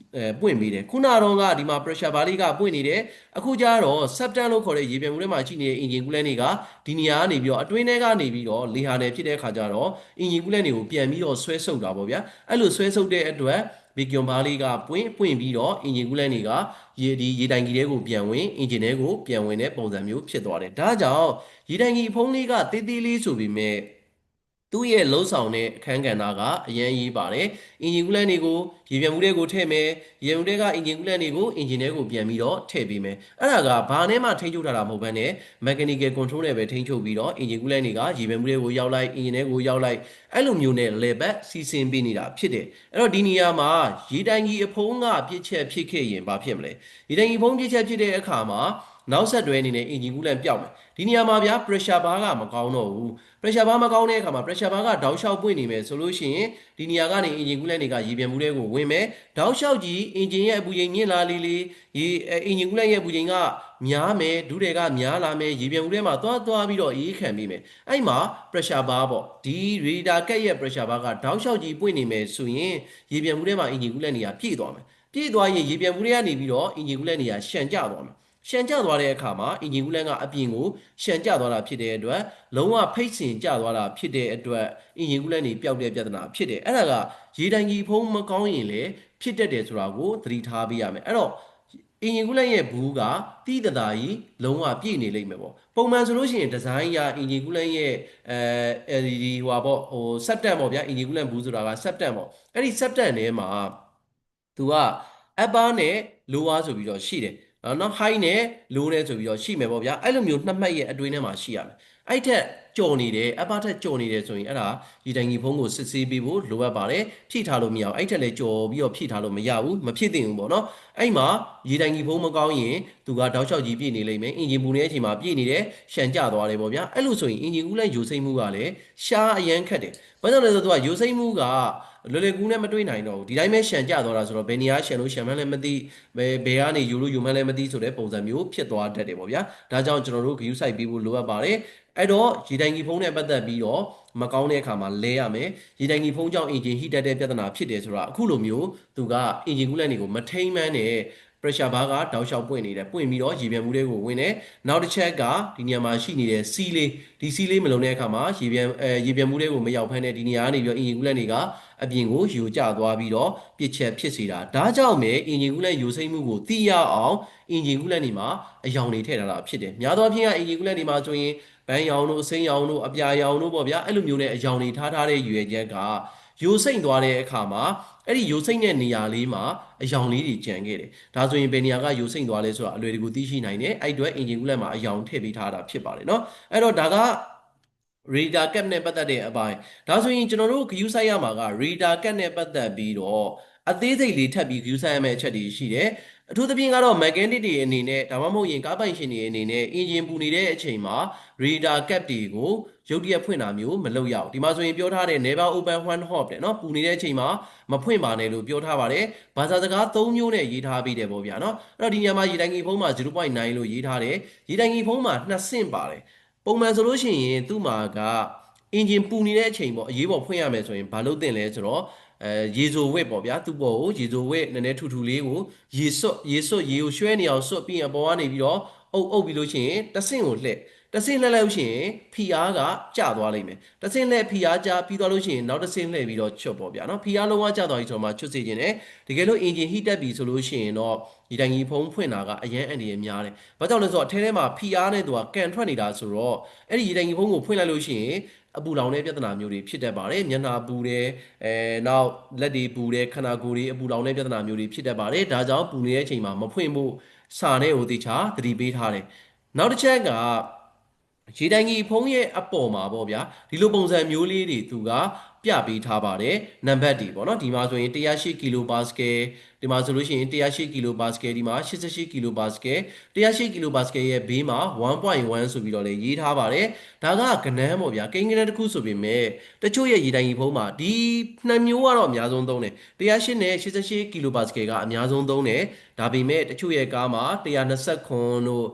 ့ပွင့်ပေးတယ်ခုနတော့ကဒီမှာ pressure bar လေးကပွင့်နေတယ်အခုကျတော့ septant လို့ခေါ်တဲ့ရေပြန်မှုထဲမှာရှိနေတဲ့ engine coolant တွေကဒီနေရာကနေပြီးတော့အတွင်းထဲကနေပြီးတော့လေဟာနယ်ဖြစ်တဲ့အခါကျတော့ engine coolant တွေကိုပြန်ပြီးတော့ဆွဲဆုပ်တာပေါ့ဗျာအဲ့လိုဆွဲဆုပ်တဲ့အတွက် vacuum bar လေးကပွင့်ပြီးတော့ engine coolant တွေကရေတိုင်ကြီးတွေကိုပြန်ဝင် engine တွေကိုပြန်ဝင်တဲ့ပုံစံမျိုးဖြစ်သွားတယ်ဒါကြောင့်ရေတိုင်ကြီးဖုံးလေးကတေးသေးလေးဆိုပေမဲ့သူ့ရဲ့လှုပ်ဆောင်တဲ့အခန်းကဏ္ဍကအရင်ရေးပါတယ်။ engine coolant တွေကိုရေပြန်မှုတွေကိုထည့်မယ်။ရေပြန်မှုတွေက engine coolant တွေကို engine ထဲကိုပြန်ပြီးတော့ထည့်ပေးမယ်။အဲ့ဒါကဘာနဲ့မှထိန်းချုပ်ထားတာမဟုတ်ဘဲနဲ့ mechanical control နဲ့ပဲထိန်းချုပ်ပြီးတော့ engine coolant တွေကရေပြန်မှုတွေကိုရောက်လိုက် engine ထဲကိုရောက်လိုက်အဲ့လိုမျိုးနဲ့လေပတ်စီစဉ်ပေးနေတာဖြစ်တယ်။အဲ့တော့ဒီနေရာမှာရေတိုင်ကြီးအဖုံးကပြစ်ချက်ဖြစ်ခဲ့ရင်ဘာဖြစ်မလဲ။ရေတိုင်ကြီးဖုံးပြစ်ချက်ဖြစ်တဲ့အခါမှာနောက်ဆက်တွဲအနေနဲ့ engine coolant ပျောက်မယ်ဒီနေရာမှာဗျာ pressure bar ကမကောင်းတော့ဘူး pressure bar မကောင်းတဲ့အခါမှာ pressure bar ကတောက်လျှောက်ပွင့်နေမယ်ဆိုလို့ရှိရင်ဒီနေရာကနေ engine coolant တွေကရေပြန်မှုတွေကိုဝင်မယ်တောက်လျှောက်ကြီး engine ရဲ့အပူချိန်မြင့်လာလေengine coolant ရဲ့အပူချိန်ကများမယ်ဒုတွေကများလာမယ်ရေပြန်မှုတွေမှာသွားပြီးတော့အေးခံပြီးမယ်အဲ့မှာ pressure bar ပေါ့ဒီ radiator cat ရဲ့ pressure bar ကတောက်လျှောက်ကြီးပွင့်နေမယ်ဆိုရင်ရေပြန်မှုတွေမှာ engine coolant တွေကပြည့်သွားမယ်ပြည့်သွားရင်ရေပြန်မှုတွေကနေပြီးတော့ engine coolant တွေကရှံကျသွားမယ်ရှံကျသွားတဲ့အခါမှာ engine coolant ကအပြင်ကိုရှံကျသွားတာဖြစ်တဲ့အတွက်လုံးဝဖိတ်စင်ကျသွားတာဖြစ်တဲ့အတွက် engine coolant တွေပျောက်တဲ့ပြဿနာဖြစ်တယ်အဲ့ဒါကရေတိုင်ကြီးဖုံးမကောင်းရင်လည်းဖြစ်တတ်တယ်ဆိုတာကိုသတိထားပေးရမယ်အဲ့တော့ engine coolant ရဲ့ဘူးကတိတသာကြီးလုံးဝပြည့်နေလိမ့်မယ်ပေါ့ပုံမှန်ဆိုလို့ရှိရင် design ရ engine coolant ရဲ့LED ဟိုပါပေါ့ဟို septant ပေါ့ဗျာ engine coolant ဘူးဆိုတာက septant ပေါ့အဲ့ဒီ septant ထဲမှာသူက upper နဲ့ lower ဆိုပြီးတော့ရှိတယ်နော် high နဲ့ low နဲ့ဆိုပြီးတော့ရှိမယ်ပေါ့ဗျာအဲ့လိုမျိုးနှစ်မှတ်ရဲ့အတွင်းထဲမှာရှိရမယ်အဲ့ထက်ကြော်နေတယ်အပထက်ကြော်နေတယ်ဆိုရင်အဲ့ဒါဒီတိုင်ကြီးဖုံးကိုစစ်ဆေးပေးဖို့လိုအပ်ပါတယ်ဖြည့်ထားလို့မရဘူးအဲ့ထက်လည်းကြော်ပြီးတော့ဖြည့်ထားလို့မရဘူးမဖြစ်သင့်ဘူးပေါ့နော်အဲ့မှာရေတိုင်ကြီးဖုံးမကောင်းရင်သူကတောက်လျှောက်ကြီးပြည့်နေလိမ့်မယ်အင်ဂျင်ပူနေတဲ့အချိန်မှာပြည့်နေတယ်ရှံကျသွားတယ်ပေါ့ဗျာအဲ့လိုဆိုရင်အင်ဂျင်ကူးလိုက်ယိုစိမ့်မှုကလည်းရှားအရန်ခက်တယ်ဘာကြောင့်လဲဆိုတော့သူကယိုစိမ့်မှုကလွယ်လွယ်ကူးနဲ့မတွေးနိုင်တော့ဘူးဒီတိုင်းပဲရှံကျသွားတာဆိုတော့ဘယ်နေရာရှံလို့ရှံမှန်းလည်းမသိဘယ်ကနေယူလို့ယူမှန်းလည်းမသိဆိုတဲ့ပုံစံမျိုးဖြစ်သွားတတ်တယ်ပေါ့ဗျာဒါကြောင့်ကျွန်တော်တို့ဂရုစိုက်ပေးဖို့လိုအပ်ပါတယ်အဲ့တော့ရေတိုင်ကြီးဖုံးနဲ့ပတ်သက်ပြီးတော့မကောင်းတဲ့အခါမှာလဲရမယ်ရေတိုင်ကြီးဖုံးကြောင့်အင်ဂျင်ဟီတက်တဲ့ပြဿနာဖြစ်တယ်ဆိုတာအခုလိုမျိုးသူကအင်ဂျင်ကူးလန့်တွေကိုမထိန်းမှန်းနဲ့ pressure bar ကတောက်လျှောက်ပွင့်နေတယ်ပွင့်ပြီးတော့ရေပြန်မှုတွေကိုဝင်တယ်နောက်တစ်ချက်ကဒီနေရာမှာရှိနေတဲ့စီးလေးဒီစီးလေးမလုံးတဲ့အခါမှာရေပြန်မှုတွေကိုမရောက်ဖမ်းတဲ့ဒီနေရာကနေပြီးတော့အင်ဂျင်ကူးလန့်တွေကအပြင်ကိုယူကျသွားပြီးတော့ပြစ်ချက်ဖြစ်စေတာဒါကြောင့်ပဲအင်ဂျင်ကူးလန့်ယူစိမ့်မှုကိုသိရအောင်အင်ဂျင်ကူးလန့်တွေမှာအယောင်တွေထည့်ထားတာဖြစ်တယ်များသောအားဖြင့်ကအင်ဂျင်ကူးလန့်တွေမှာဆိုရင် ဘန်းရောင်တို့အစိမ်းရောင်တို့အပြာရောင်တို့ပေါ့ဗျာအဲ့လိုမျိုးနဲ့အရောင်တွေထားတဲ့ရွယ်ချက်ကယိုစိမ့်သွားတဲ့အခါမှာအဲ့ဒီယိုစိမ့်တဲ့နေရာလေးမှာအယောင်လေးတွေကျန်ခဲ့တယ်ဒါဆိုရင်ဘယ်နေရာကယိုစိမ့်သွားလဲဆိုတာအလွယ်တကူသိရှိနိုင်တယ်အဲ့အတွက်အင်ဂျင်ကူလန့်မှာအယောင်ထည့်ပေးထားတာဖြစ်ပါတယ်เนาะအဲ့တော့ဒါက radar cap နဲ့ပတ်သက်တဲ့အပိုင်းဒါဆိုရင်ကျွန်တော်တို့ view site ရမှာက radar cap နဲ့ပတ်သက်ပြီးတော့အသေးစိတ်လေးထပ်ပြီး view site ရမယ့်အချက်တွေရှိတယ်အထူးသဖြင့်ကတော့ mechanic တွေအနေနဲ့ဒါမှမဟုတ်ရင်ကားပိုင်ရှင်တွေအနေနဲ့ engine ပူနေတဲ့အချိန်မှာ radar cap တွေကိုရုတ်တရက်ဖွင့်တာမျိုးမလုပ်ရအောင်ဒီမှာဆိုရင်ပြောထားတဲ့ never open one hop တဲ့เนาะပူနေတဲ့အချိန်မှာမဖွင့်ပါနဲ့လို့ပြောထားပါတယ်ဘာသာစကား၃မျိုးနဲ့ရေးထားပြီးတယ်ပေါ့ဗျာเนาะအဲ့တော့ဒီညမှာရေတိုင်ကြီးဖုံးမှာ 0.9 လို့ရေးထားတယ်ရေတိုင်ကြီးဖုံးမှာ2ဆင့်ပါတယ်ပုံမှန်ဆိုလို့ရှိရင်သူ့မှာကအင်ဂျင်ပူနေတဲ့အချိန်ပေါ့အရေးပေါ်ဖွင့်ရမယ်ဆိုရင်ဘာလုပ်သင့်လဲဆိုတော့ရေဆိုဝစ်ပေါ့ဗျာသူ့ပေါ်ကိုရေဆိုဝစ်နည်းနည်းထူထူလေးကိုရေကိုရွှဲနေအောင်ဆွတ်ပြီးအပေါ်ကနေပြီးတော့အုပ်ပြီးလို့ရှိရင်တဆင့်ကိုလှည့်တဆင့်လှည့်လိုက်လို့ရှိရင်ဖီအားကကျသွားလိမ့်မယ်တဆင့်လှည့်ဖီအားကျပြီးသွားလို့ရှိရင်နောက်တဆင့်လှည့်ပြီးတော့ချွတ်ပေါ့ဗျာနော်ဖီအားလုံးဝကျသွားပြီဆိုတော့မှချွတ်စေခြင်းနဲ့တကယ်လို့အင်ဂျင်ဟီးတက်ပြီဆိုလို့ရှိရင်တော့ဒီတိုင်ကြီးဖုံးဖွင့်တာကအရန်အန်ဒီရများတယ်ဘာကြောင့်လဲဆိုတော့အထဲထဲမှာဖီအားနဲ့သူကကန်ထွက်နေတာဆိုတော့အဲ့ဒီဒီတိုင်ကြီးဖုံးကိုဖွင့်လိုက်လို့ရှိရင်အပူလောင်တဲ့ပြဿနာမျိုးတွေဖြစ်တတ်ပါတယ်မျက်နှာပူတယ်နောက်လက်တွေပူတယ်ခန္ဓာကိုယ်တွေအပူလောင်တဲ့ပြဿနာမျိုးတွေဖြစ်တတ်ပါတယ်ဒါကြောင့်ပူနေတဲ့အချိန်မှာမဖွင့်ဖို့စာနဲ့ဟိုတေချာသတိပေးထားတယ်နောက်တစ်ချက်ကရေတိုင်ကြီးဖုံးရဲ့အပေါ်မှာပေါ့ဗျာဒီလိုပုံစံမျိုးလေးတွေသူကပြပေးထားပါတယ်နံပါတ်တွေပေါ့နော်ဒီမှာဆိုရင်108ကီလိုပါစကယ်ဒီမှာဆိုလို့ရှိရင်108ကီလိုပါစကယ်ဒီမှာ88ကီလိုပါစကယ်108ကီလိုပါစကယ်ရဲ့ဘေးမှာ1.1ဆိုပြီးတော့လည်းရေးထားပါတယ်ဒါကကနန်းပေါ့ဗျာကိန်းကနန်းတစ်ခုဆိုပေမဲ့တချို့ရဲ့ရေတိုင်ကြီးဖုံးမှာဒီနှစ်မျိုးကတော့အများဆုံးသုံးတယ်108နဲ့88ကီလိုပါစကယ်ကအများဆုံးသုံးတယ်ဒါပေမဲ့တချို့ရဲ့ကားမှာ129တို့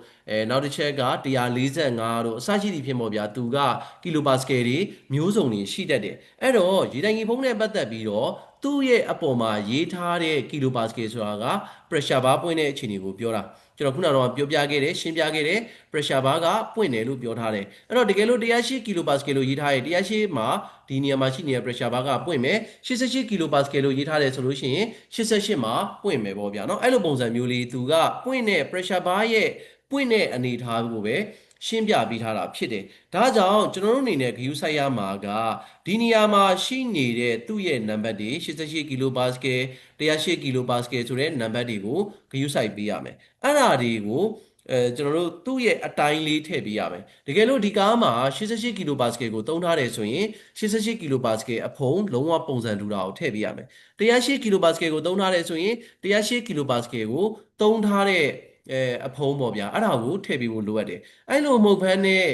နောက်တစ်ချက်က145တို့အစရှိသည့်ဖြစ်ပေါ့ဗျာသူကကီလိုပါစကယ်တွေမျိုးစုံတွေရှိတတ်တယ်အဲ့တော့ရေတိုင်ကြီးဖုံးနဲ့ပတ်သက်ပြီးတော့သူ့ရဲ့အပေါ်မှာရေးထားတဲ့ကီလိုပါစကယ်ဆိုတာက pressure bar ပွင့်တဲ့အခြေအနေကိုပြောတာကျွန်တော်ခုနကတော့ပြောပြခဲ့တယ်ရှင်းပြခဲ့တယ် pressure bar ကပွင့်တယ်လို့ပြောထားတယ်အဲ့တော့တကယ်လို့108ကီလိုပါစကယ်လို့ရေးထားတယ်108မှာဒီနေရာမှာရှိနေတဲ့ pressure bar ကပွင့်မယ်88ကီလိုပါစကယ်လို့ရေးထားတယ်ဆိုလို့ရှိရင်88မှာပွင့်မယ်ပေါ့ဗျာเนาะအဲ့လိုပုံစံမျိုးလေးသူကပွင့်တဲ့ pressure bar ရဲ့ပွင့်တဲ့အနေအထားကိုပဲရှင်းပြပေးထားတာဖြစ်တယ်။ဒါကြောင့်ကျွန်တော်တို့အနေနဲ့ view site ရမှာကဒီနေရာမှာရှိနေတဲ့သူ့ရဲ့နံပါတ်တွေ88ကီလိုပါစကယ်108ကီလိုပါစကယ်ဆိုတဲ့နံပါတ်တွေကို view site ပေးရမယ်။အဲ့ဒါတွေကိုကျွန်တော်တို့သူ့ရဲ့အတိုင်းလေးထည့်ပေးရမယ်။တကယ်လို့ဒီကားမှာ88ကီလိုပါစကယ်ကိုသုံးထားတယ်ဆိုရင်88ကီလိုပါစကယ်အဖုံလုံးဝပုံစံတူတာကိုထည့်ပေးရမယ်။108ကီလိုပါစကယ်ကိုသုံးထားတယ်ဆိုရင်108ကီလိုပါစကယ်ကိုသုံးထားတဲ့အဖုံးပေါ့ဗျာအဲ့ဒါကိုထည့်ပေးဖို့လိုအပ်တယ်အဲ့လိုမဟုတ်ဘဲနဲ့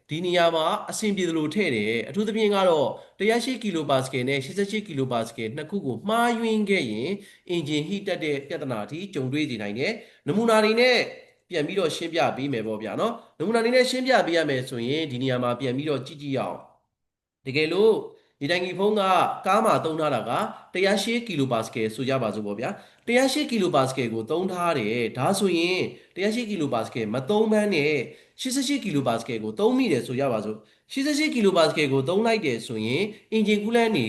ဒီနေရာမှာအဆင်ပြေသလိုထည့်တယ်အထူးသဖြင့်ကတော့108ကီလိုပါစကယ်နဲ့88ကီလိုပါစကယ်နှစ်ခုကိုမှားယွင်းခဲ့ရင်အင်ဂျင်ဟီတက်တဲ့ပြဿနာအထိကြုံတွေ့နေနိုင်တယ်နမူနာတွေနဲ့ပြန်ပြီးတော့ရှင်းပြပေးမယ်ပေါ့ဗျာနော်နမူနာတွေနဲ့ရှင်းပြပေးရမယ်ဆိုရင်ဒီနေရာမှာပြန်ပြီးတော့ကြည့်အောင်တကယ်လို့ဒီတိုင်ကြီးဖုံးကကားမှာသုံးထားတာက108ကီလိုပါစကယ်ဆိုကြပါစို့ပေါ့ဗျာ108ကီလိုပါစကယ်ကိုသုံးထားတယ်ဒါဆိုရင်108ကီလိုပါစကယ်မသုံးဘန်းနဲ့88ကီလိုပါစကယ်ကိုသုံးမိတယ်ဆိုကြပါစို့88ကီလိုပါစကယ်ကိုသုံးလိုက်တယ်ဆိုရင်အင်ဂျင်ကူလန့်တွေ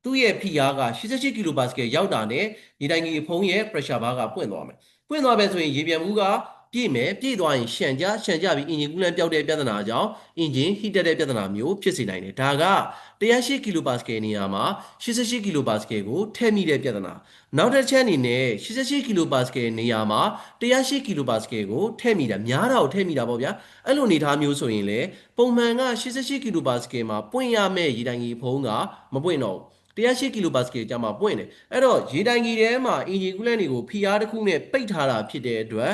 ကသူ့ရဲ့ဖိအားက88ကီလိုပါစကယ်ရောက်တာနဲ့ဒီတိုင်ကြီးဖုံးရဲ့ pressure bar ကပွင့်သွားမယ်ပွင့်သွားပဲဆိုရင်ရေပြန်မှုကပြည့်မယ်ပြည့်သွားရင်ရှန်ကြပြီးအင်ဂျင်ကူလန့်ပျောက်တဲ့ပြဿနာကြောင့်အင်ဂျင်ဟီတက်တဲ့ပြဿနာမျိုးဖြစ်စေနိုင်တယ်ဒါက108ကီလိုပါစကယ်နေရာမှာ88ကီလိုပါစကယ်ကိုထည့်မိတဲ့ပြဿနာနောက်တစ်ချက်အနေနဲ့88ကီလိုပါစကယ်နေရာမှာ108ကီလိုပါစကယ်ကိုထည့်မိတာများတာကိုထည့်မိတာပေါ့ဗျာအဲ့လိုအနေထားမျိုးဆိုရင်လေပုံမှန်က88ကီလိုပါစကယ်မှာပွင့်ရမယ့်ရေတိုင်ကြီးဖုံးကမပွင့်တော့ဘူး108ကီလိုပါစကယ်ကြာမှပွင့်တယ်အဲ့တော့ရေတိုင်ကြီးထဲမှာအင်ဂျင်ကူလန့်တွေကိုဖိအားတစ်ခုနဲ့ပိတ်ထားတာဖြစ်တဲ့အတွက်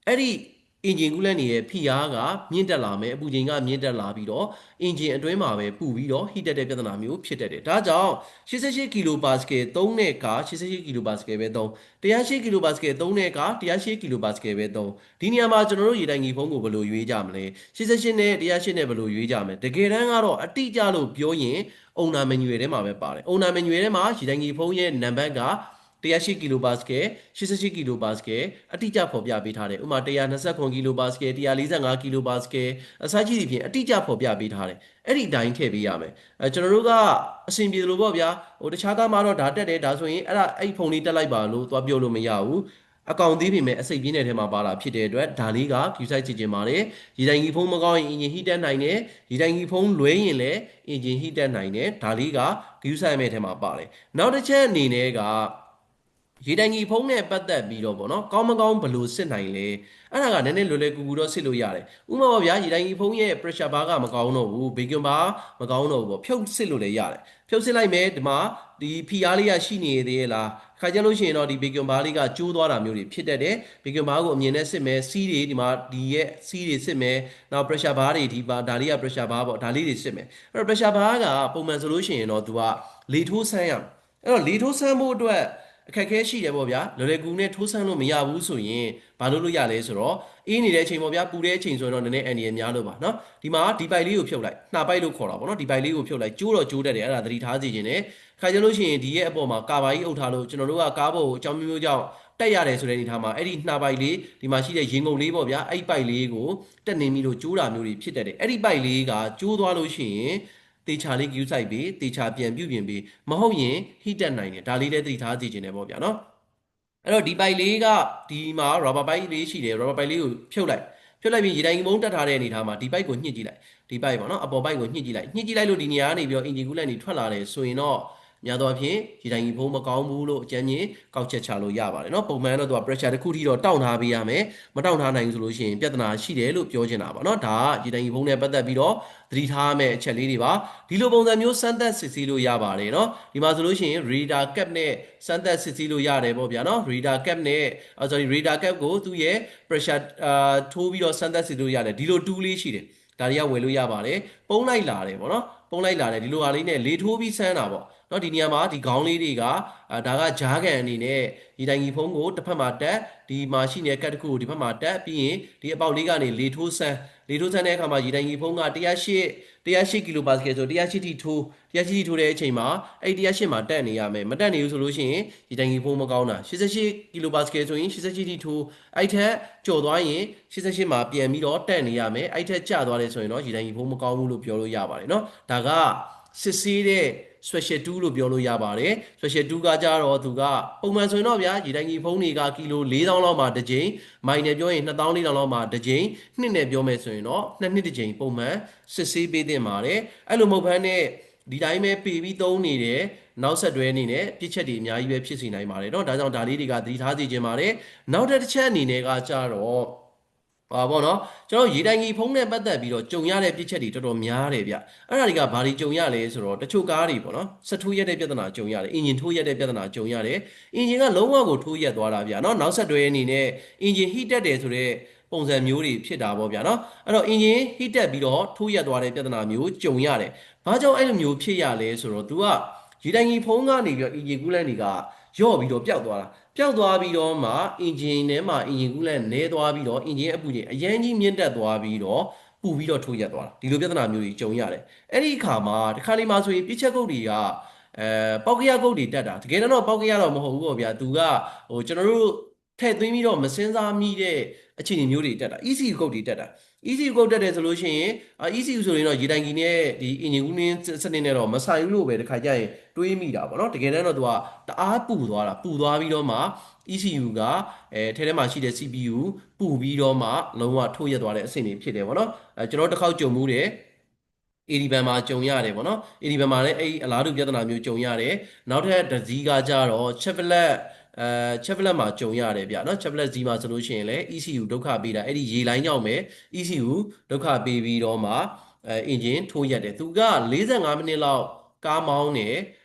အဲ့ဒီအင်ဂျင်ကူလန့်ရဲ့ဖိအားကမြင့်တက်လာမယ်အပူချိန်ကမြင့်တက်လာပြီးတော့အင်ဂျင်အတွင်းမှာပဲပူပြီးတော့ဟီတက်တဲ့ပြဿနာမျိုးဖြစ်တတ်တယ်ဒါကြောင့်88ကီလိုပါစကယ်သုံးတဲ့က88ကီလိုပါစကယ်ပဲသုံး108ကီလိုပါစကယ်သုံးတဲ့က108ကီလိုပါစကယ်ပဲသုံးဒီနေရာမှာကျွန်တော်တို့ရေတိုင်ကြီးဖုံးကိုဘယ်လိုရွေးကြမလဲ88နဲ့108နဲ့ဘယ်လိုရွေးကြမလဲတကယ်တမ်းကတော့အတိအကျလို့ပြောရင်အုံနာမန်နျူရယ်ထဲမှာပဲပါတယ်အုံနာမန်နျူရယ်ထဲမှာရေတိုင်ကြီးဖုံးရဲ့နံပါတ်က108ကီလိုပါစကယ်88ကီလိုပါစကယ်အတိအကျဖော်ပြပေးထားတယ်ဥပမာ129ကီလိုပါစကယ်145ကီလိုပါစကယ်အစရှိသဖြင့်အတိအကျဖော်ပြပေးထားတယ်အဲ့ဒီအတိုင်းထည့်ပေးရမယ်ကျွန်တော်တို့ကအဆင်ပြေလို့ပေါ့ဗျာဟိုတခြားသားမှာတော့ဒါတက်တယ်ဒါဆိုရင်အဲ့ဖုန်လေးတက်လိုက်ပါလို့သွားပြောလို့မရဘူး အကောင်သေးပေမဲ့အစိတ်ပြင်းတဲ့ထဲမှာပါတာဖြစ်တဲ့အတွက်ဒါလေးက view site ကြည့်ချင်ပါတယ်ရေတိုင်ကြီးဖုံးမကောင်းရင် engine heat တက်နိုင်တယ်ရေတိုင်ကြီးဖုံးလွဲရင်လည်း engine heat တက်နိုင်တယ်ဒါလေးက view site မဲ့ထဲမှာပါတယ်နောက်တစ်ချက်အနေနဲ့ကရေတိုင်ကြီးဖုံးနဲ့ပတ်သက်ပြီးတော့ဗောနော်ကောင်းမကောင်းဘယ်လိုစစ်နိုင်လဲအဲ့ဒါကနည်းနည်းလွယ်လွယ်ကူကူတော့စစ်လို့ရတယ်ဥပမာပါဗျာရေတိုင်ကြီးဖုံးရဲ့ pressure bar ကမကောင်းတော့ဘူး vacuum bar မကောင်းတော့ဘူးဗောဖြုတ်စစ်လို့လည်းရတယ်ဖြုတ်စစ်လိုက်မယ်ဒီမှာဒီဖိအားလေးကရှိနေသေးရဲ့လားခါကြလို့ရှိရင်တော့ဒီ vacuum bar လေးကကျိုးသွားတာမျိုးတွေဖြစ်တတ်တယ် vacuum bar ကိုအမြင်နဲ့စစ်မယ်စီးတွေဒီမှာဒီရဲ့စီးတွေစစ်မယ်နောက် pressure bar တွေဒီပါဒါလေးက pressure bar ပေါ့ဒါလေးတွေစစ်မယ်အဲ့တော့ pressure bar ကပုံမှန်ဆိုလို့ရှိရင်တော့သူကလေထိုးဆန်းရမယ်အဲ့တော့လေထိုးဆန်းဖို့အတွက်အခက်အခဲရှိတယ်ပေါ့ဗျာလွယ်လွယ်ကူကူနဲ့ထိုးဆန်းလို့မရဘူးဆိုရင်ဘာလို့လို့ရလဲဆိုတော့အေးနေတဲ့အချိန်ပေါ့ဗျာပူတဲ့အချိန်ဆိုရင်တော့နည်းနည်းအန်ဒီရများလို့ပါเนาะဒီမှာဒီပိုက်လေးကိုဖြုတ်လိုက်နှာပိုက်လို့ခေါ်တာပေါ့เนาะဒီပိုက်လေးကိုဖြုတ်လိုက်ကျိုးတော့ကျိုးတတ်တယ်အဲ့ဒါသတိထားစီခြင်းနဲ့ခါကြလို့ရှိရင်ဒီရဲ့အပေါ်မှာကာဘာကြီးအုပ်ထားလို့ကျွန်တော်တို့ကကားပေါ်ကိုအကြောင်းမျိုးမျိုးကြောင့်တက်ရတယ်ဆိုတဲ့အနေထားမှာအဲ့ဒီနှာပိုက်လေးဒီမှာရှိတဲ့ရင်ကုန်လေးပေါ့ဗျာအဲ့ဒီပိုက်လေးကိုတက်နေပြီလို့ကျိုးတာမျိုးတွေဖြစ်တတ်တယ်အဲ့ဒီပိုက်လေးကကျိုးသွားလို့ရှိရင်တေချာလေး queue site ပြီးတေချာပြန်ပြုပြင်ပြီးမဟုတ်ရင် heat တက်နိုင်တယ်ဒါလေးလည်းသတိထားစီခြင်းနဲ့ပေါ့ဗျာเนาะအဲ့တော့ဒီပိုက်လေးကဒီမှာ rubber ပိုက်လေးရှိတယ် rubber ပိုက်လေးကိုဖြုတ်လိုက်ပြီးရေတိုင်ပုံးတက်ထားတဲ့အနေထားမှာဒီပိုက်ကိုညှစ်ကြည့်လိုက်ဒီပိုက်ပေါ့နော်အပေါ်ပိုက်ကိုညှစ်ကြည့်လိုက်လို့ဒီနေရာကနေပြီးတော့ engine coolant တွေထွက်လာတယ်ဆိုရင်တော့များသောအားဖြင့်ရေတိုင်ဖုံးမကောင်းဘူးလို့အကြမ်းကြီးကောက်ချက်ချလို့ရပါတယ်เนาะပုံမှန်တော့သူက pressure တစ်ခုထိတော့တောင့်ထားပေးရမယ်မတောင့်ထားနိုင်ဘူးဆိုလို့ရှိရင်ပြဿနာရှိတယ်လို့ပြောချင်တာပါเนาะဒါကရေတိုင်ဖုံးနဲ့ပတ်သက်ပြီးတော့သတိထားရမယ့်အချက်လေးတွေပါဒီလိုပုံစံမျိုးစမ်းသပ်စစ်ဆေးလို့ရပါတယ်เนาะဒီမှာဆိုလို့ရှိရင် radar cap နဲ့စမ်းသပ်စစ်ဆေးလို့ရတယ်ပေါ့ဗျာเนาะ radar cap နဲ့sorry radar cap ကိုသူ့ရဲ့ pressure ထိုးပြီးတော့စမ်းသပ်စစ်လို့ရတယ်ဒီလို tool လေးရှိတယ်ဒါတွေကဝယ်လို့ရပါတယ်ပုံးလိုက်လာတယ်ပေါ့နော်ပုံးလိုက်လာတယ်ဒီလိုဟာလေးနဲ့လေထိုးပြီးစမ်းတာပေါ့เนาะဒီနေရာမှာဒီခေါင်းလေးတွေကဒါကဂျားကန်အနေနဲ့ဒီတိုင်ကြီးဖုံးကိုတစ်ဖက်မှာတက်ဒီမှာရှိနေတဲ့ကတ်တစ်ခုကိုဒီဘက်မှာတက်ပြီးရင်ဒီအပေါက်လေးကနေလေထိုးစမ်းတဲ့အခါမှာဒီတိုင်ကြီးဖုံးက108ကီလိုပါစကယ်ဆို108ထိထိုးတဲ့အချိန်မှာအဲ့108မှာတက်နေရမယ်မတက်နေဘူးဆိုလို့ရှိရင်ဒီတိုင်ကြီးဖုံးမကောင်းတာ88ကီလိုပါစကယ်ဆိုရင်88ထိထိုးအဲ့ထက်ကျော်သွားရင်88မှာပြန်ပြီးတော့တက်နေရမယ်အဲ့ထက်ကျသွားတယ်ဆိုရင်တော့ဒီတိုင်ကြီးဖုံးမကောင်းဘူးလို့ပြောလို့ရပါတယ်เนาะဒါကစစ်ဆေးတဲ့ special 2လို့ပြောလို့ရပါတယ် special 2ကကြတော့သူကပုံမှန်ဆိုရင်တော့ဗျာရေတိုင်ကြီးဖုံးတွေကကီလို4000လောက်မှာတစ်ကြိမ်မိုင်နဲ့ပြောရင်2400လောက်မှာတစ်ကြိမ်နှစ်နဲ့ပြောမယ်ဆိုရင်တော့နှစ်တစ်ကြိမ်ပုံမှန်စစ်ဆေးပေးသင့်ပါတယ်အဲ့လိုမဟုတ်ဘဲနဲ့ဒီတိုင်းပဲပေပြီးသုံးနေတယ်နောက်ဆက်တွဲအနေနဲ့ပြစ်ချက်တွေအများကြီးပဲဖြစ်စီနိုင်ပါတယ်เนาะဒါကြောင့်ဒါလေးတွေကသတိထားစီခြင်းပါတယ်နောက်တစ်ချက်အနေနဲ့ကကြတော့ပေါ့နော်ကျွန်တော်ရေတိုင်ကြီးဖုံးနဲ့ပတ်သက်ပြီးတော့ကြုံရတဲ့ပြစ်ချက်တွေတော်တော်များတယ်ဗျအဲ့ဒါတွေကဘာတွေကြုံရလဲဆိုတော့တချို့ကားတွေပေါ့နော်စက်ထိုးရက်တဲ့ပြဿနာကြုံရတယ်အင်ဂျင်ထိုးရက်တဲ့ပြဿနာကြုံရတယ်အင်ဂျင်ကလုံးဝကိုထိုးရက်သွားတာဗျနော်နောက်ဆက်တွဲအနေနဲ့အင်ဂျင်ဟီးတက်တယ်ဆိုတော့ပုံစံမျိုးတွေဖြစ်တာပေါ့ဗျာနော်အဲ့တော့အင်ဂျင်ဟီးတက်ပြီးတော့ထိုးရက်သွားတဲ့ပြဿနာမျိုးကြုံရတယ်ဘာကြောင့်အဲ့လိုမျိုးဖြစ်ရလဲဆိုတော့ तू ကရေတိုင်ကြီးဖုံးကနေပြီးတော့အင်ဂျင်ကူးလန့်တွေကယော့ပြီးတော့ပျောက်သွားတာပျောက်သွားပြီးတော့မှအင်ဂျင်ထဲမှာအင်ဂျင်ကူးလန့်နဲသွားပြီးတော့အင်ဂျင်အပူချိန်အရင်ကြီးမြင့်တက်သွားပြီးတော့ပူပြီးတော့ထိုးရက်သွားတာဒီလိုပြဿနာမျိုးတွေကြုံရတယ်အဲ့ဒီအခါမှာတခါလေးမှဆိုရင်ပြစ်ချက်ကုတ်တွေကပေါက်ကရကုတ်တွေတက်တာတကယ်တော့ပေါက်ကရတော့မဟုတ်ဘူးပေါ့ဗျာသူကကျွန်တော်တို့ထည့်သွင်းပြီးတော့မစင်းစားမိတဲ့အခြေအနေမျိုးတွေတက်တာ ECU ကုတ်တွေတက်တာ ECU ကုတ်တက်တယ်ဆိုလို့ရှိရင်ECU ဆိုရင်တော့ရေတိုင်ကြီးနဲ့ဒီအင်ဂျင်ကူးလင်းစနစ်နဲ့တော့မဆိုင်ဘူးလို့ပဲတခါကျရင်တွေးမိတာပေါ့နော်တကယ်တမ်းတော့သူကတအားပူသွားပြီးတော့မှ ECU ကထဲမှာရှိတဲ့ CPU ပူပြီးတော့မှလုံးဝထိုးရက်သွားတဲ့အဆင့်တွေဖြစ်တယ်ပေါ့နော်ကျွန်တော်တစ်ခေါက်ကြုံမှုတယ် AD ဘန်မှာကြုံရတယ်ပေါ့နော် AD ဘန်မှာလည်းအဲ့အလားတူပြဿနာမျိုးကြုံရတယ်နောက်ထပ်တစ်စီးကကြတော့ Chevrolet မှာကြုံရတယ်ဗျနော် Chevrolet Z မှာဆိုလို့ရှိရင်လည်း ECU ဒုက္ခပေးတာအဲ့ဒီရေလိုင်းကြောင့်ပဲ ECU ဒုက္ခပေးပြီးတော့မှအင်ဂျင်ထိုးရက်တယ်သူက45မိနစ်လောက်ကားမောင်းတယ်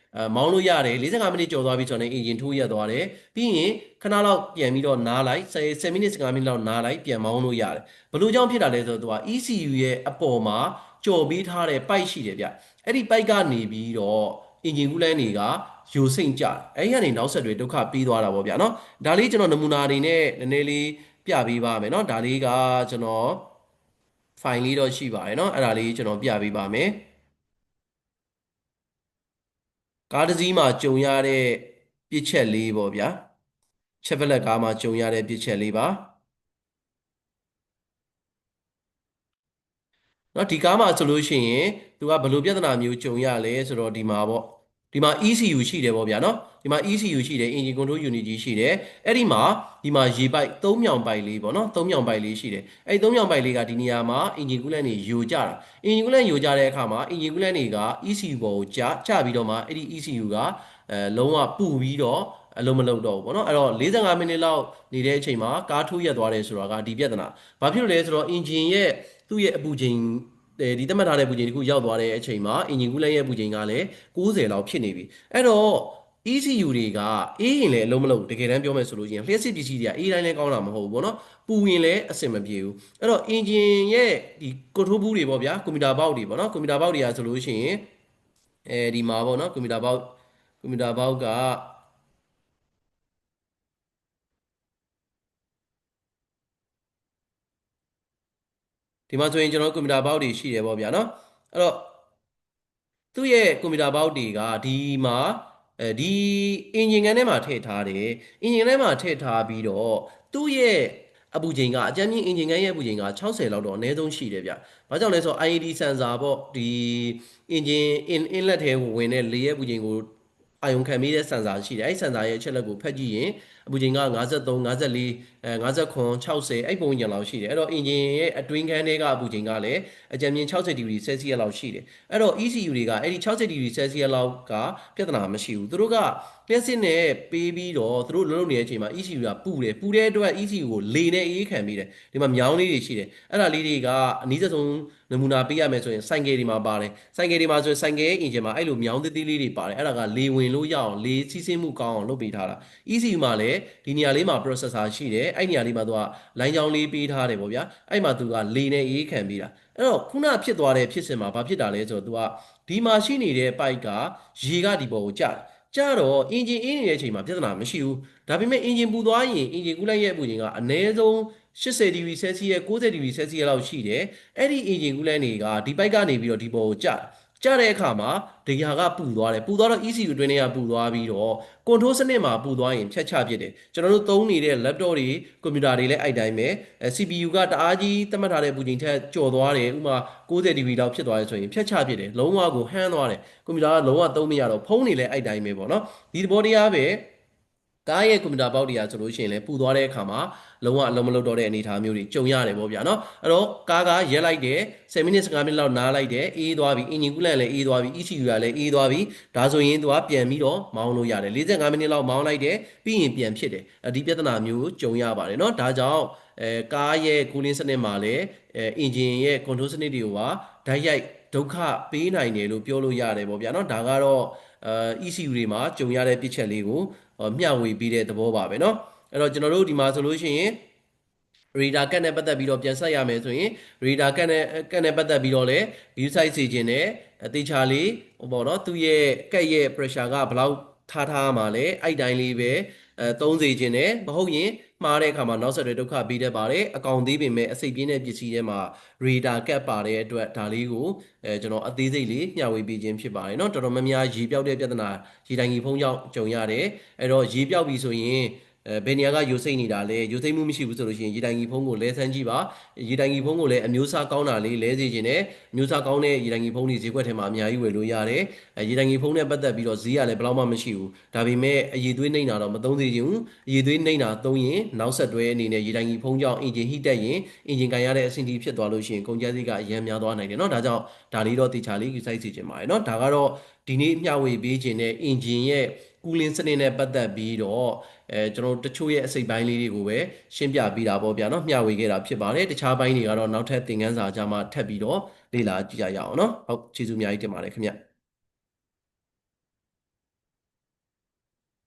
မောင်းလို့ရတယ်45မိနစ်ကျော်သွားပြီဆိုတော့အင်ဂျင်ထိုးရက်သွားတယ်ပြီးရင်ခဏလောက်ပြန်ပြီးတော့နားလိုက်10မိနစ်15မိနစ်လောက်နားလိုက်ပြန်မောင်းလို့ရတယ်ဘလို့ကြောင့်ဖြစ်တာလဲဆိုတော့သူက ECU ရဲ့အပေါ်မှာကြော်ပေးထားတဲ့ပိုက်ရှိတယ်ဗျအဲ့ဒီပိုက်ကနေပြီးတော့အင်ဂျင်ကူးလန်းတွေကယိုစိမ့်ကြအဲ့ဒီကနေနောက်ဆက်တွေဒုက္ခပြီးသွားတာပေါ့ဗျာနော်ဒါလေးကျွန်တော်နမူနာတွေနဲ့နည်းနည်းလေးပြပေးပါမယ်နော်ဒါလေးကကျွန်တော် file လေးတော့ရှိပါတယ်နော်အဲ့ဒါလေးကျွန်တော်ပြပေးပါမယ်ကားတစ်စီးမှာကြုံရတဲ့ပြစ်ချက်လေးပေါ့ဗျာ Chevrolet ကားမှာကြုံရတဲ့ပြစ်ချက်လေးပါเนาะဒီကားမှာဆိုလို့ရှိရင်သူကဘယ်လိုပြဿနာမျိုးကြုံရလဲဆိုတော့ဒီမှာပေါ့ ဒီမှာ ECU ရှိတယ်ပေါ့ဗျာနော်ဒီမှာ ECU ရှိတယ် engine control unit ကြီးရှိတယ်အဲ့ဒီမှာဒီမှာရေပိုက်၃မြောင်ပိုက်လေးပေါ့နော်၃မြောင်ပိုက်လေးရှိတယ်အဲ့ဒီ၃မြောင်ပိုက်လေးကဒီနေရာမှာ engine coolant တွေယိုကျတာ engine coolant ယိုကျတဲ့အခါမှာ engine coolant တွေက ECU ပေါ်ကိုကျပြီးတော့မှအဲ့ဒီ ECU ကလုံးဝပူပြီးတော့အလုံးမလုံးတော့ဘူးပေါ့နော်အဲ့တော့45မိနစ်လောက်နေတဲ့အချိန်မှာကားထိုးရက်သွားတယ်ဆိုတာကဒီပြဿနာဘာဖြစ်လို့လဲဆိုတော့ engine ရဲ့သူ့ရဲ့အပူချိန်ဒီသတ်မှတ်ထားတဲ့ပူချိန်တစ်ခုရောက်သွားတဲ့အချိန်မှာ engine coolant ရဲ့ပူချိန်ကလည်း60လောက်ဖြစ်နေပြီအဲ့တော့ ECU တွေကအေးရင်လည်းအလုံးမလုံးတကယ်တမ်းပြောမယ်ဆိုလို့ရှိရင်လျှက်စစ်ပစ္စည်းတွေကအေးတိုင်းလည်းကောင်းတာမဟုတ်ဘူးပေါ့နော်ပူရင်လည်းအဆင်မပြေဘူးအဲ့တော့ engine ရဲ့ဒီ control ဘူးတွေပေါ့ဗျာကွန်ပျူတာဘောက်တွေပေါ့နော်ကွန်ပျူတာဘောက်တွေကဆိုလို့ရှိရင်ဒီမှာပေါ့နော်ကွန်ပျူတာဘောက်ကဒီမှာဆိုရင်ကျွန်တော်ကွန်ပျူတာဘောက်တွေရှိတယ်ပေါ့ဗျာနော်အဲ့တော့သူ့ရဲ့ကွန်ပျူတာဘောက်တွေကဒီမှာဒီ engine ကန်ထဲမှာထည့်ထားတယ် engine ထဲမှာထည့်ထားပြီးတော့သူ့ရဲ့အပူချိန်ကအကြမ်းမြင့် engine ကန်ရဲ့အပူချိန်က60လောက်တော့အနည်းဆုံးရှိတယ်ဗျ။ဘာကြောင့်လဲဆိုတော့ IAD sensor ပေါ့ဒီ engine inlet ထဲကိုဝင်တဲ့လေရဲ့အပူချိန်ကိုအာရုံခံပြီးတဲ့ sensor ရှိတယ်။အဲ့ sensor ရဲ့အချက်လက်ကိုဖတ်ကြည့်ရင်အပူချိန်က53 54 59 60အဲ့ပုံညာလောက်ရှိတယ်။အဲ့တော့ engine ရဲ့အတွင်းခန်းထဲကအပူချိန်ကလည်းအကြမ်းမြင့်60ဒီဂရီဆယ်စီယပ်လောက်ရှိတယ်။အဲ့တော့ ECU တွေကအဲ့ဒီ60ဒီဂရီဆယ်စီယပ်လောက်ကပြဿနာမရှိဘူး။သူတို့ကလျှက်စစ်နဲ့ပေးပြီးတော့သူတို့လုံးနေတဲ့အချိန်မှာ ECU ကပူတယ်။ပူတဲ့အတွက် ECU ကိုလေနဲ့အေးခံပြီးတယ်။ဒီမှာမြောင်းလေးတွေရှိတယ်။အဲ့ဒါလေးတွေကအနည်းဆုံးနမူနာပေးရမယ်ဆိုရင်ဆိုင်ကယ်တွေမှာပါတယ်။ဆိုင်ကယ်တွေမှာဆိုရင်ဆိုင်ကယ်ရဲ့အင်ဂျင်မှာအဲ့လိုမြောင်းသေးသေးလေးတွေပါတယ်။အဲ့ဒါကလေဝင်လို့ရအောင်လေစီးဆင်းမှုကောင်းအောင်လုပ်ပေးထားတာ။ ECU မှာလည်းဒီနေရာလေးမှာ processor ရှိတယ်။အဲ့နေရာလေးမှာသူကလိုင်းကြောင်းလေးပေးထားတယ်ပေါ့ဗျာ။အဲ့မှာသူကလေနဲ့အေးခံပြီးတာ။အဲ့တော့ခုနဖြစ်သွားတဲ့ဖြစ်စဉ်မှာဘာဖြစ်တာလဲဆိုတော့သူကဒီမှာရှိနေတဲ့ပိုက်ကရေကဒီပေါ်ကိုကျတယ်။ကျတော့ engine အေးနေတဲ့အချိန်မှာပြဿနာမရှိဘူး။ဒါပေမဲ့ engine ပူသွားရင် engine coolant ရဲ့အပူချိန်ကအနည်းဆုံး80ဒီဂရီဆယ်စီယပ်60ဒီဂရီဆယ်စီယပ်လောက်ရှိတယ်အဲ့ဒီ engine coolant တွေကဒီပိုက်ကနေပြီးတော့ဒီပေါ်ကိုကျတဲ့အခါမှာဒီဟာကပူသွားတယ်ပူသွားတော့ ECU အတွင်းထဲကပူသွားပြီးတော့ control စနစ်မှာပူသွားရင်ဖြတ်ချဖြစ်တယ်ကျွန်တော်တို့သုံးနေတဲ့ laptop တွေကွန်ပျူတာတွေလည်းအဲ့တိုင်းပဲ CPU ကတအားကြီးသတ်မှတ်ထားတဲ့ပူချိန်ထက်ကျော်သွားတယ်ဥပမာ60ဒီဂရီလောက်ဖြစ်သွားတယ်ဆိုရင်ဖြတ်ချဖြစ်တယ်လုံးဝကိုဟန်းသွားတယ်ကွန်ပျူတာကလုံးဝသုံးမရတော့ဖုန်းတွေလည်းအဲ့တိုင်းပဲပေါ့နော်ဒီသဘောတရားပဲကားရဲ့ကွန်ပျူတာပေါက်တွေကဆိုလို့ရှိရင်လည်းပူသွားတဲ့အခါမှာလုံးဝအလုံးမလုံးတော့တဲ့အနေအထားမျိုးတွေကြုံရတယ်ပေါ့ဗျာနော်အဲ့တော့ကားကရက်လိုက်တယ်10မိနစ်15မိနစ်လောက်နားလိုက်တယ်အေးသွားပြီအင်ဂျင်ကူလန့်လည်းအေးသွားပြီ ECU ကလည်းအေးသွားပြီဒါဆိုရင်သူကပြန်ပြီးတော့မောင်းလို့ရတယ်45မိနစ်လောက်မောင်းလိုက်တယ်ပြီးရင်ပြန်ဖြစ်တယ်ဒီပြဿနာမျိုးကြုံရပါတယ်နော်ဒါကြောင့်ကားရဲ့ကူလင်းစနစ်မှာလည်းအင်ဂျင်ရဲ့ control စနစ်တွေကိုပါဓာတ်ရိုက်ဒုက္ခပေးနိုင်တယ်လို့ပြောလို့ရတယ်ပေါ့ဗျာနော်ဒါကတော့ECU တွေမှာကြုံရတဲ့ပြစ်ချက်လေးကိုမျှဝေပြီးတဲ့သဘောပါပဲเนาะအဲ့တော့ကျွန်တော်တို့ဒီမှာဆိုလို့ရှိရင် radar cut နဲ့ပတ်သက်ပြီးတော့ပြန်ဆက်ရမယ်ဆိုရင် radar cut နဲ့ပတ်သက်ပြီးတော့လည်း view size စီခြင်းနဲ့အသေးချာလေးပေါ့เนาะသူ့ရဲ့ cut ရဲ့ pressure ကဘယ်လောက်ထားမှာလဲအဲ့တိုင်းလေးပဲသုံးစေခြင်းနဲ့မဟုတ်ရင်မှားတဲ့အခါမှာနောက်ဆက်တွဲဒုက္ခပေးတတ်ပါတယ်အကောင်သေးပင်မဲ့အစိပ်ပြင်းတဲ့ပစ္စည်းတွေမှာ radar cut ပါတဲ့အတွက်ဒါလေးကိုကျွန်တော်အသေးစိတ်လေးမျှဝေပေးခြင်းဖြစ်ပါတယ်เนาะတော်တော်များများရေပြောက်တဲ့ပြဿနာရေတိုင်ကြီးဖုံးကြောင့်ကြုံရတယ်အဲ့တော့ရေပြောက်ပြီဆိုရင်ဘယ်နေရာကယိုစိမ့်နေတာလဲယိုစိမ့်မှုမရှိဘူးဆိုလို့ရှိရင်ရေတိုင်ကြီးဖုံးကိုလဲဆန်းကြည့်ပါရေတိုင်ကြီးဖုံးကိုလည်းအမျိုးအစားကောင်းတာလေးလဲစေခြင်းနဲ့အမျိုးအစားကောင်းတဲ့ရေတိုင်ကြီးဖုံးတွေဈေးကွက်ထဲမှာအများကြီးဝယ်လို့ရတယ်ရေတိုင်ကြီးဖုံးနဲ့ပတ်သက်ပြီးတော့ဈေးကလည်းဘယ်လောက်မှမရှိဘူးဒါပေမဲ့အည်သွေးနှိမ့်တာတော့မသုံးသေးချင်ဘူးအည်သွေးနှိမ့်တာသုံးရင်နောက်ဆက်တွဲအနေနဲ့ရေတိုင်ကြီးဖုံးကြောင့်အင်ဂျင်ဟီတက်ရင်အင်ဂျင်ကန်ရတဲ့အဆင့်တီဖြစ်သွားလို့ရှိရင်ကုန်ကျစရိတ်ကအများများသွားနိုင်တယ်เนาะဒါကြောင့်ဒါလေးတော့တေချာလေးယူဆိုင်စေချင်ပါတယ်เนาะဒါကတော့ဒီနေ့မျှဝေပေးခြင်းနဲ့အင်ဂျင်ရဲ့ကူလင်းစနစ်နဲ့ပတ်သက်ပြီးတော့ကျွန်တော်တချို့ရဲ့အစိပ်ပိုင်းလေးတွေကိုပဲရှင်းပြပေးတာပေါ့ဗျာเนาะမျှဝေခဲ့တာဖြစ်ပါတယ်တခြားပိုင်းတွေကတော့နောက်ထပ်သင်ခန်းစာကြမှာထပ်ပြီးတော့လေ့လာကြည့်ကြရအောင်เนาะဟုတ်ကျေးဇူးအများကြီးတင်ပါတယ်ခင်ဗျ